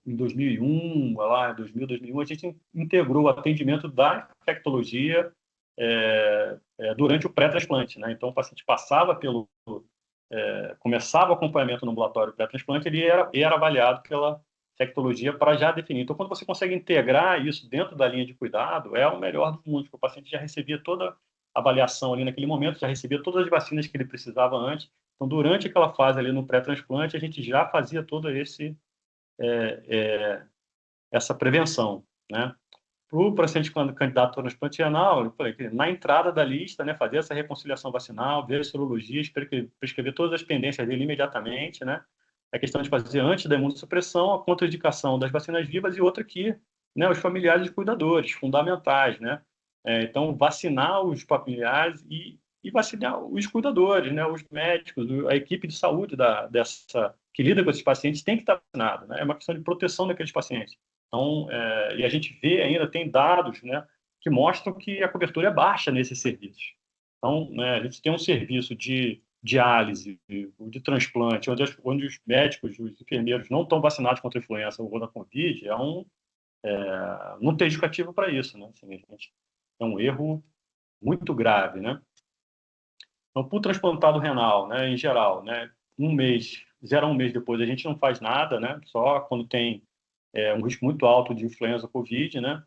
em 2001, lá, 2000, 2001, a gente integrou o atendimento da infectologia durante o pré-transplante, né? Então, o paciente passava começava o acompanhamento no ambulatório pré-transplante, ele era avaliado pela infectologia para já definir. Então, quando você consegue integrar isso dentro da linha de cuidado, é o melhor do mundo, porque o paciente já recebia toda a avaliação ali naquele momento, já recebia todas as vacinas que ele precisava antes. Então, durante aquela fase ali no pré-transplante, a gente já fazia todo essa prevenção, né? Para o paciente candidato ao transplante renal, na entrada da lista, né, fazer essa reconciliação vacinal, ver as sorologias, prescrever todas as pendências dele imediatamente, né? A questão de fazer antes da imunossupressão a contraindicação das vacinas vivas e outra aqui, né, os familiares e cuidadores, fundamentais, né? Então, vacinar os familiares e vacinar os cuidadores, né, os médicos, a equipe de saúde que lida com esses pacientes tem que estar vacinada, né? É uma questão de proteção daqueles pacientes. Então, e a gente vê ainda, tem dados, né, que mostram que a cobertura é baixa nesses serviços. Então, né, a gente tem um serviço de diálise, de transplante, onde os médicos, os enfermeiros não estão vacinados contra a influenza ou contra a Covid, não tem justificativa para isso, né? Assim, é um erro muito grave, né? Então, para o transplantado renal, né, em geral, né, 0 a 1 mês depois, a gente não faz nada, né? Só quando tem um risco muito alto de influenza Covid, né?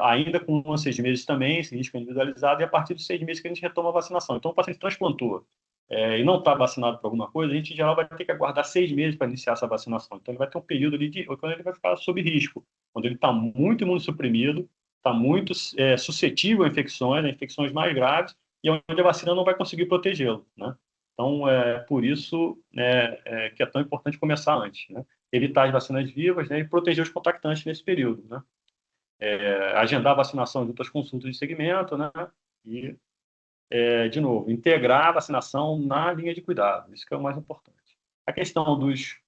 Ainda com 1 a 6 meses também, esse risco é individualizado, e a partir dos 6 meses que a gente retoma a vacinação. Então, o paciente transplantou e não está vacinado por alguma coisa, a gente, em geral, vai ter que aguardar 6 meses para iniciar essa vacinação. Então, ele vai ter um período ali quando ele vai ficar sob risco, quando ele está muito imunossuprimido, está muito suscetível a infecções, infecções mais graves, e onde a vacina não vai conseguir protegê-lo, né? Então, por isso que é tão importante começar antes, né? Evitar as vacinas vivas, né, e proteger os contactantes nesse período, né? Agendar a vacinação junto às consultas de segmento, né? E, de novo, integrar a vacinação na linha de cuidado, isso que é o mais importante. A questão dos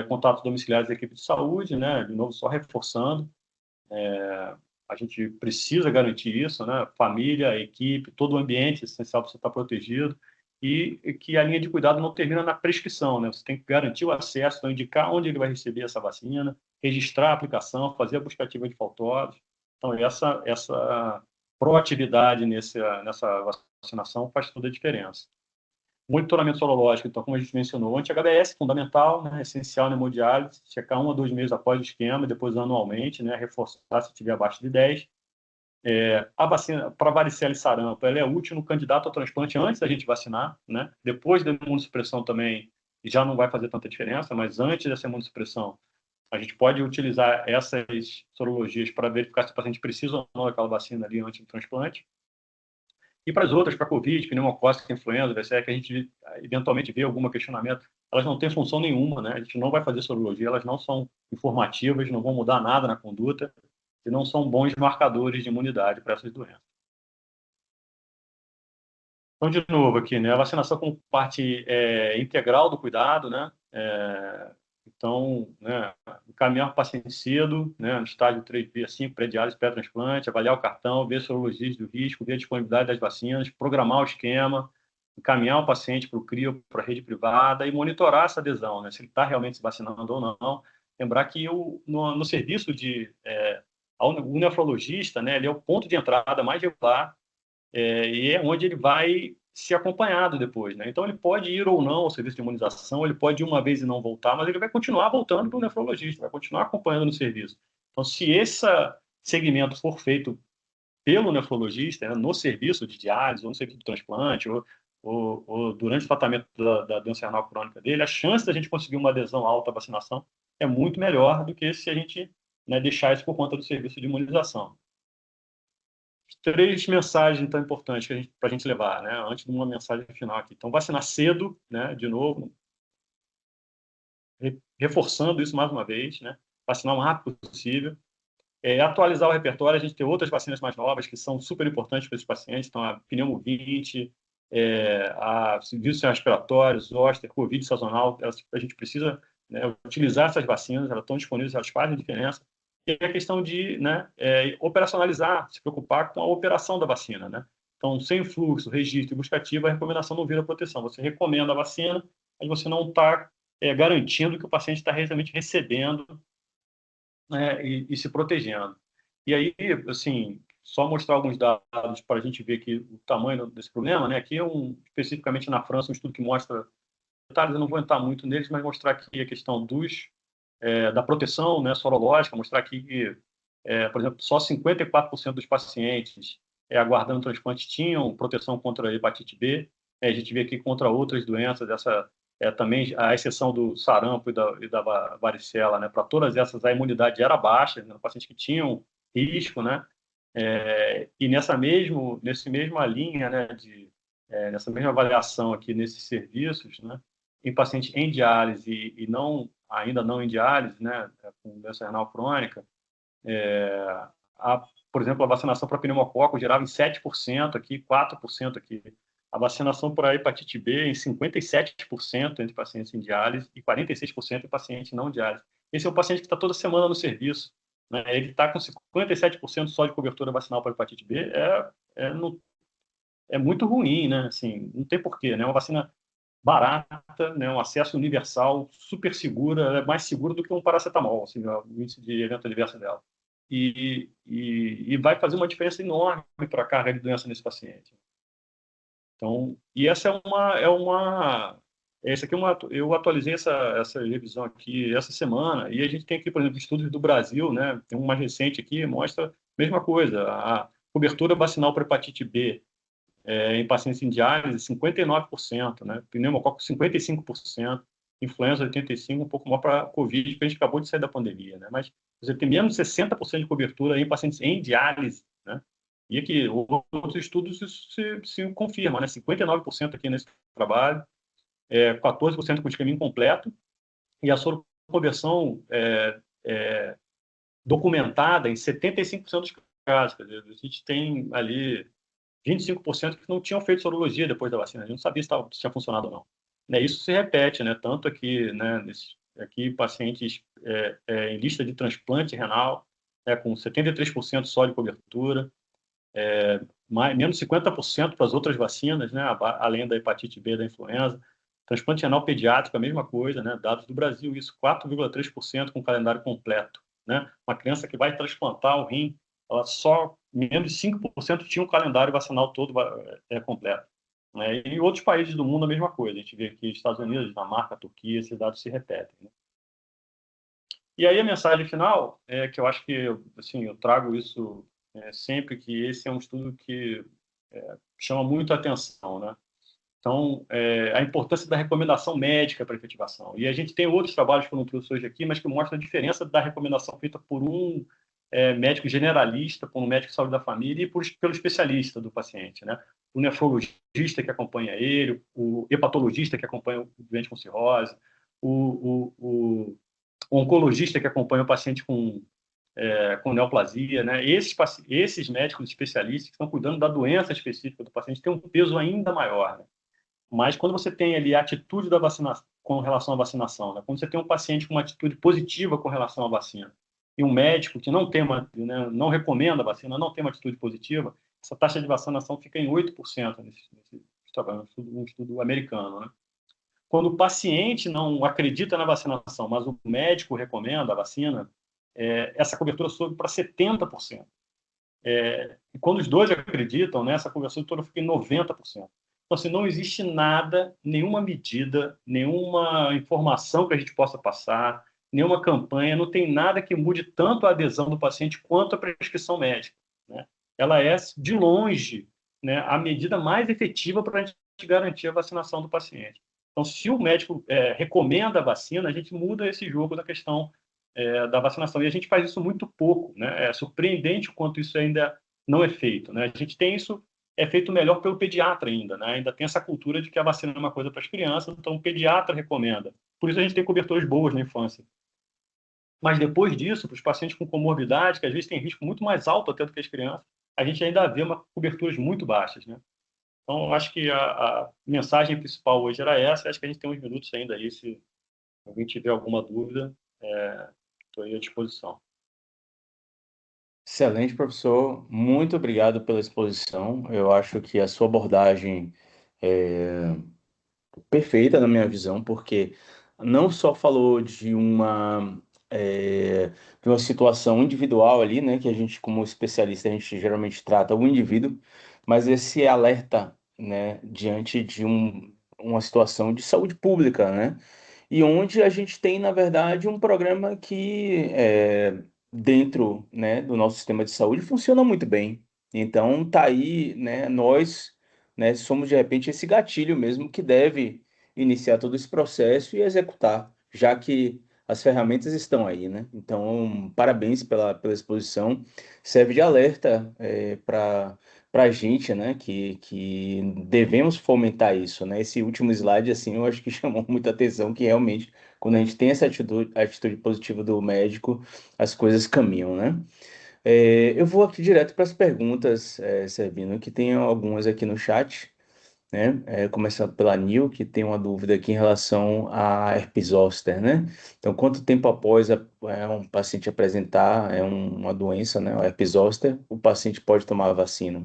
contatos domiciliares da equipe de saúde, né? De novo, só reforçando, a gente precisa garantir isso, né? Família, equipe, todo o ambiente é essencial para você estar protegido e que a linha de cuidado não termina na prescrição, né? Você tem que garantir o acesso, então indicar onde ele vai receber essa vacina, registrar a aplicação, fazer a busca ativa de faltórios. Então, essa proatividade nessa vacinação faz toda a diferença. Monitoramento sorológico, então, como a gente mencionou, anti-HBS, fundamental, né, essencial na hemodiálise, checar 1 a 2 meses após o esquema, depois anualmente, né, reforçar se estiver abaixo de 10. A vacina para varicela e sarampo, ela é útil no candidato ao transplante antes da gente vacinar, né? Depois da imunossupressão também já não vai fazer tanta diferença, mas antes dessa imunossupressão, a gente pode utilizar essas sorologias para verificar se o paciente precisa ou não daquela vacina ali antes do transplante. E para as outras, para a Covid, pneumocócica, influenza, VSE, que a gente eventualmente vê algum questionamento, elas não têm função nenhuma, né? A gente não vai fazer sorologia, elas não são informativas, não vão mudar nada na conduta e não são bons marcadores de imunidade para essas doenças. Então, de novo aqui, né? A vacinação como parte integral do cuidado, né? Então, né, encaminhar o paciente cedo, né, no estágio 3B, 5, pré-diálise, pré-transplante, avaliar o cartão, ver sorologias do risco, ver a disponibilidade das vacinas, programar o esquema, encaminhar o paciente para o CRIO, para a rede privada e monitorar essa adesão, né, se ele está realmente se vacinando ou não. Lembrar que no serviço o nefrologista, né, ele é o ponto de entrada mais regular e é onde ele vai ser acompanhado depois, né? Então ele pode ir ou não ao serviço de imunização, ele pode ir uma vez e não voltar, mas ele vai continuar voltando para o nefrologista, vai continuar acompanhando no serviço. Então, se esse segmento for feito pelo nefrologista, né, no serviço de diálise, ou no serviço de transplante, ou durante o tratamento da doença renal crônica dele, a chance da gente conseguir uma adesão alta à vacinação é muito melhor do que se a gente, né, deixar isso por conta do serviço de imunização. 3 mensagens tão importantes para a gente levar, né? Antes de uma mensagem final aqui. Então, vacinar cedo, né? De novo, reforçando isso mais uma vez, né? Vacinar o mais rápido possível. Atualizar o repertório, a gente tem outras vacinas mais novas que são super importantes para esses pacientes, então a pneumovinte, a vírus respiratório, zoster, covid sazonal, a gente precisa, né, utilizar essas vacinas, elas estão disponíveis, elas fazem diferença. E a questão de, né, operacionalizar, se preocupar com a operação da vacina, né? Então, sem fluxo, registro e busca ativa, a recomendação não vira proteção. Você recomenda a vacina, mas você não está garantindo que o paciente está realmente recebendo, né, e se protegendo. E aí, assim, só mostrar alguns dados para a gente ver que o tamanho desse problema, né? Aqui especificamente na França, um estudo que mostra detalhes, eu não vou entrar muito neles, mas mostrar aqui a questão dos da proteção, né, sorológica, mostrar aqui que, por exemplo, só 54% dos pacientes aguardando transplante tinham proteção contra a hepatite B. A gente vê aqui contra outras doenças, também a exceção do sarampo e da varicela, né? Para todas essas a imunidade era baixa, né? Pacientes que tinham risco, né? E nesse mesma linha, né, nessa mesma avaliação aqui nesses serviços, né, em pacientes em diálise e ainda não em diálise, né, com doença renal crônica, por exemplo, a vacinação para pneumococo gerava em 7% aqui, 4% aqui. A vacinação para hepatite B em 57% entre pacientes em diálise e 46% em pacientes não diálise. Esse é o paciente que está toda semana no serviço, né? Ele está com 57% só de cobertura vacinal para hepatite B, é muito ruim, né? Assim, não tem porquê, né? Uma vacina barata, né? Um acesso universal, super segura, é mais seguro do que um paracetamol, assim, o índice de evento adverso dela. E vai fazer uma diferença enorme para a carga de doença nesse paciente. Então, e essa essa aqui eu atualizei essa revisão aqui essa semana, e a gente tem aqui, por exemplo, estudos do Brasil, né? Tem um mais recente aqui, mostra a mesma coisa, a cobertura vacinal para hepatite B em pacientes em diálise, 59%, né? Pneumococo, 55%, influenza, 85%, um pouco maior para a Covid, porque a gente acabou de sair da pandemia, né? Mas você tem menos de 60% de cobertura em pacientes em diálise, né? E aqui, outros estudos isso se confirmam, né? 59% aqui nesse trabalho, 14% com esquema incompleto, e a soroconversão documentada em 75% dos casos. Quer dizer, a gente tem ali 25% que não tinham feito sorologia depois da vacina. A gente não sabia se tinha funcionado ou não. Né, isso se repete, né? Tanto aqui, né, aqui pacientes em lista de transplante renal, com 73% só de cobertura, menos 50% para as outras vacinas, né, além da hepatite B, da influenza. Transplante renal pediátrico, a mesma coisa, né? Dados do Brasil, isso, 4,3% com calendário completo. Né? Uma criança que vai transplantar o rim, ela só menos de 5% tinha um calendário vacinal todo completo. Né? E em outros países do mundo a mesma coisa. A gente vê aqui Estados Unidos, Dinamarca, Turquia, esses dados se repetem. Né? E aí a mensagem final é que eu acho que assim, eu trago isso sempre, que esse é um estudo que chama muito a atenção, né? Então, a importância da recomendação médica para a efetivação. E a gente tem outros trabalhos que eu não trouxe hoje aqui, mas que mostram a diferença da recomendação feita por um médico generalista, por um médico de saúde da família e pelo especialista do paciente, né? O nefrologista que acompanha ele, o hepatologista que acompanha o doente com cirrose, o oncologista que acompanha o paciente com neoplasia, né? Esses médicos especialistas que estão cuidando da doença específica do paciente têm um peso ainda maior, né? Mas quando você tem ali a atitude da vacinação com relação à vacinação, né? Quando você tem um paciente com uma atitude positiva com relação à vacina e um médico que não recomenda a vacina, não tem uma atitude positiva, essa taxa de vacinação fica em 8% nesse trabalho, um estudo americano, né? Quando o paciente não acredita na vacinação, mas o médico recomenda a vacina, essa cobertura sobe para 70%. E quando os dois acreditam, né, essa cobertura toda fica em 90%. Então, assim, não existe nada, nenhuma medida, nenhuma informação que a gente possa passar, nenhuma campanha, não tem nada que mude tanto a adesão do paciente quanto a prescrição médica. Né? Ela é, de longe, né, a medida mais efetiva para a gente garantir a vacinação do paciente. Então, se o médico recomenda a vacina, a gente muda esse jogo da questão da vacinação. E a gente faz isso muito pouco. Né? É surpreendente o quanto isso ainda não é feito. Né? A gente tem isso feito melhor pelo pediatra ainda. Né? Ainda tem essa cultura de que a vacina é uma coisa para as crianças, então o pediatra recomenda. Por isso a gente tem coberturas boas na infância. Mas depois disso, para os pacientes com comorbidade, que às vezes têm risco muito mais alto até do que as crianças, a gente ainda vê coberturas muito baixas. Né? Então, acho que a mensagem principal hoje era essa. Acho que a gente tem uns minutos ainda aí. Se alguém tiver alguma dúvida, estou aí à disposição. Excelente, professor. Muito obrigado pela exposição. Eu acho que a sua abordagem é perfeita na minha visão, porque não só falou de uma situação individual ali, né, que a gente, como especialista, a gente geralmente trata o indivíduo, mas esse alerta, né, diante de uma situação de saúde pública, né? e onde a gente tem, na verdade, um programa que, dentro, né, do nosso sistema de saúde, funciona muito bem. Então, tá aí, né, nós, né, somos, de repente, esse gatilho mesmo que deve iniciar todo esse processo e executar, já que as ferramentas estão aí, né? Então, parabéns pela exposição. Serve de alerta para a gente, né, que devemos fomentar isso, né? Esse último slide, assim, eu acho que chamou muita atenção, que realmente, quando a gente tem essa atitude positiva do médico, as coisas caminham, né? Eu vou aqui direto para as perguntas, Servino, que tem algumas aqui no chat, né? Começando pela Nil, que tem uma dúvida aqui em relação a herpes zoster, né? Então, quanto tempo após um paciente apresentar uma doença, né, o herpes zoster, o paciente pode tomar a vacina?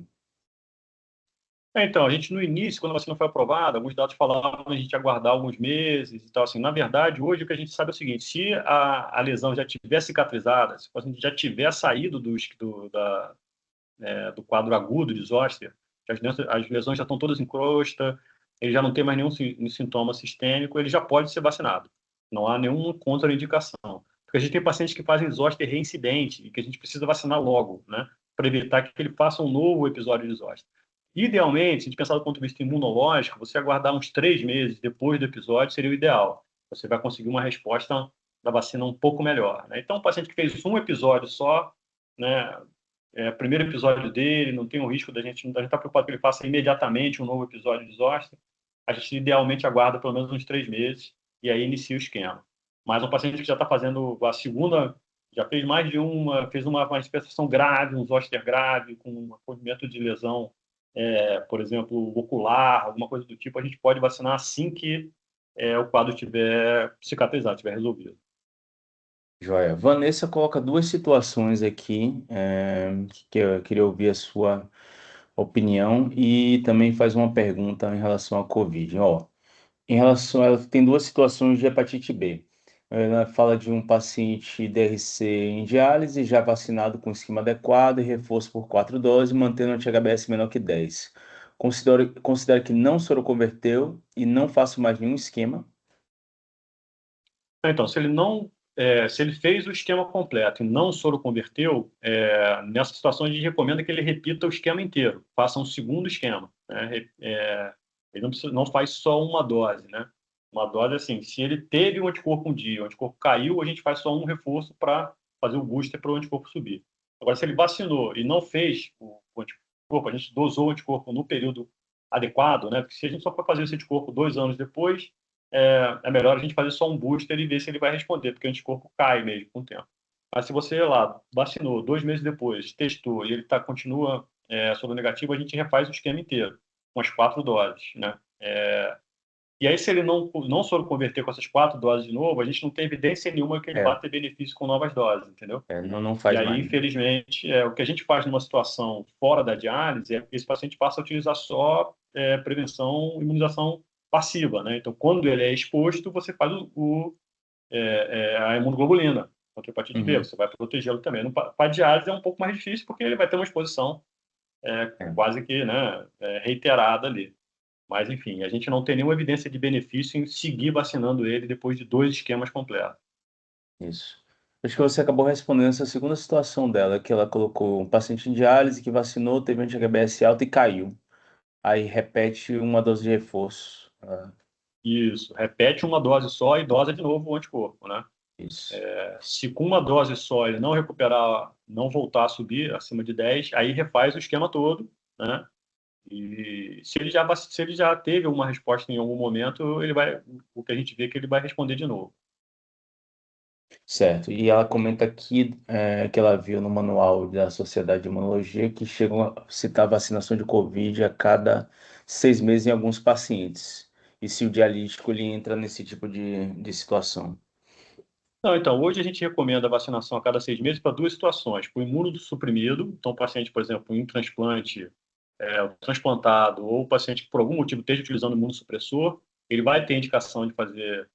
Então, a gente no início, quando a vacina foi aprovada, alguns dados falavam a gente aguardar alguns meses e tal. Assim, na verdade, hoje o que a gente sabe é o seguinte: se a lesão já tiver cicatrizada, se o paciente já tiver saído do quadro agudo de zoster, que as lesões já estão todas em crosta, ele já não tem mais nenhum sintoma sistêmico, ele já pode ser vacinado. Não há nenhuma contraindicação. Porque a gente tem pacientes que fazem zoster reincidente e que a gente precisa vacinar logo, né? Para evitar que ele faça um novo episódio de zoster. Idealmente, se a gente pensar do ponto de vista imunológico, você aguardar uns 3 meses depois do episódio seria o ideal. Você vai conseguir uma resposta da vacina um pouco melhor, né? Então, o paciente que fez um episódio só, né, primeiro episódio dele, não tem o risco a gente está preocupado que ele faça imediatamente um novo episódio de zoster, a gente idealmente aguarda pelo menos uns 3 meses e aí inicia o esquema. Mas um paciente que já está fazendo a segunda, já fez mais de fez uma manifestação grave, um zoster grave, com um acolhimento de lesão, por exemplo, ocular, alguma coisa do tipo, a gente pode vacinar assim que o quadro estiver cicatrizado, estiver resolvido. Joia. Vanessa coloca duas situações aqui, que eu queria ouvir a sua opinião e também faz uma pergunta em relação à Covid. Ó, ela tem duas situações de hepatite B. Ela fala de um paciente DRC em diálise, já vacinado com esquema adequado e reforço por 4 doses, mantendo anti-HBs menor que 10. Considero que não soroconverteu e não faço mais nenhum esquema. Então, se ele fez o esquema completo e não soroconverteu, nessa situação a gente recomenda que ele repita o esquema inteiro, faça um segundo esquema, né? Ele não faz só uma dose, né? Uma dose, assim, se ele teve um anticorpo um dia, o anticorpo caiu, a gente faz só um reforço para fazer o booster para o anticorpo subir. Agora, se ele vacinou e não fez o anticorpo, a gente dosou o anticorpo no período adequado, né? Porque se a gente só for fazer esse anticorpo 2 anos depois, é melhor a gente fazer só um booster e ver se ele vai responder, porque o anticorpo cai mesmo com o tempo. Mas se você lá vacinou 2 meses depois, testou e ele continua soro negativo, a gente refaz o esquema inteiro, com as 4 doses, né? E aí, se ele não soro converter com essas 4 doses de novo, a gente não tem evidência nenhuma que ele vá É, ter benefício com novas doses, entendeu? não E faz aí, mais. infelizmente, o que a gente faz numa situação fora da diálise é que esse paciente passa a utilizar só prevenção, imunização passiva, né? Então, quando ele é exposto, você faz a imunoglobulina contra a hepatite B, Uhum. você vai protegê-lo também. Para a diálise é um pouco mais difícil, porque ele vai ter uma exposição É, quase que, né, reiterada ali. Mas, enfim, a gente não tem nenhuma evidência de benefício em seguir vacinando ele depois de 2 esquemas completos. isso. Acho que você acabou respondendo essa segunda situação dela, que ela colocou um paciente em diálise que vacinou, teve anti-HBs alta e caiu. Aí repete uma dose de reforço. Isso, repete uma dose só e dosa de novo o anticorpo, né? Isso. Se com uma dose só ele não recuperar, não voltar a subir acima de 10, aí refaz o esquema todo, né? E se ele já teve uma resposta em algum momento, o que a gente vê é que ele vai responder de novo. Certo. E ela comenta aqui que ela viu no manual da Sociedade de Imunologia que chegam a citar vacinação de Covid a cada 6 meses em alguns pacientes. E se o dialítico ele entra nesse tipo de situação. Não, então, hoje a gente recomenda a vacinação a cada 6 meses para duas situações. Para o imunossuprimido, então o paciente, por exemplo, em transplante, o transplantado, ou o paciente que por algum motivo esteja utilizando imunossupressor, ele vai ter indicação de fazer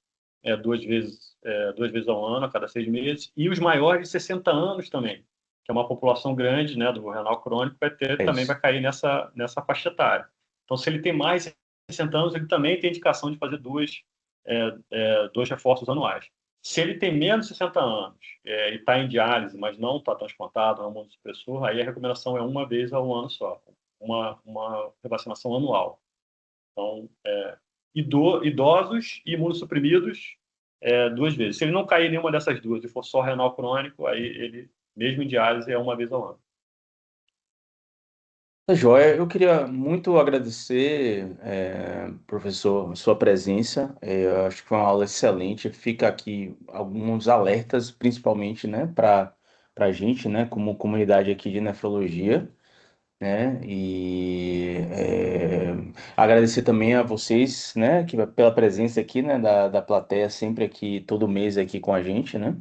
2 vezes ao ano, a cada 6 meses. E os maiores de 60 anos também, que é uma população grande, né, do renal crônico, É também isso. vai cair nessa faixa etária. Então, se ele tem mais de 60 anos, ele também tem indicação de fazer 2 reforços anuais. Se ele tem menos de 60 anos e está em diálise, mas não está transplantado, não é um imunossupressor, aí a recomendação é uma vez ao ano só, uma revacinação anual. Então, idosos e imunossuprimidos 2 vezes. Se ele não cair em nenhuma dessas duas e for só renal crônico, aí ele, mesmo em diálise, é uma vez ao ano. Tá joia, eu queria muito agradecer, professor, a sua presença. Eu acho que foi uma aula excelente. Fica aqui alguns alertas, principalmente, né, para a gente, né, como comunidade aqui de nefrologia, né, e agradecer também a vocês, né, pela presença aqui, né, da plateia sempre aqui, todo mês aqui com a gente, né,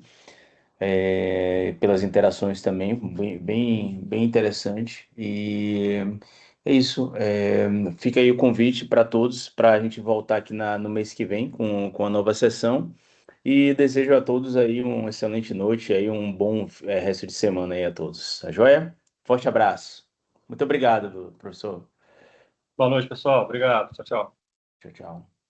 pelas interações também, bem interessante. E é isso. Fica aí o convite para todos para a gente voltar aqui no mês que vem com a nova sessão. E desejo a todos aí uma excelente noite, aí um bom resto de semana aí a todos. Tá joia? Forte abraço. Muito obrigado, professor. Boa noite, pessoal. Obrigado. Tchau, tchau. Tchau, tchau.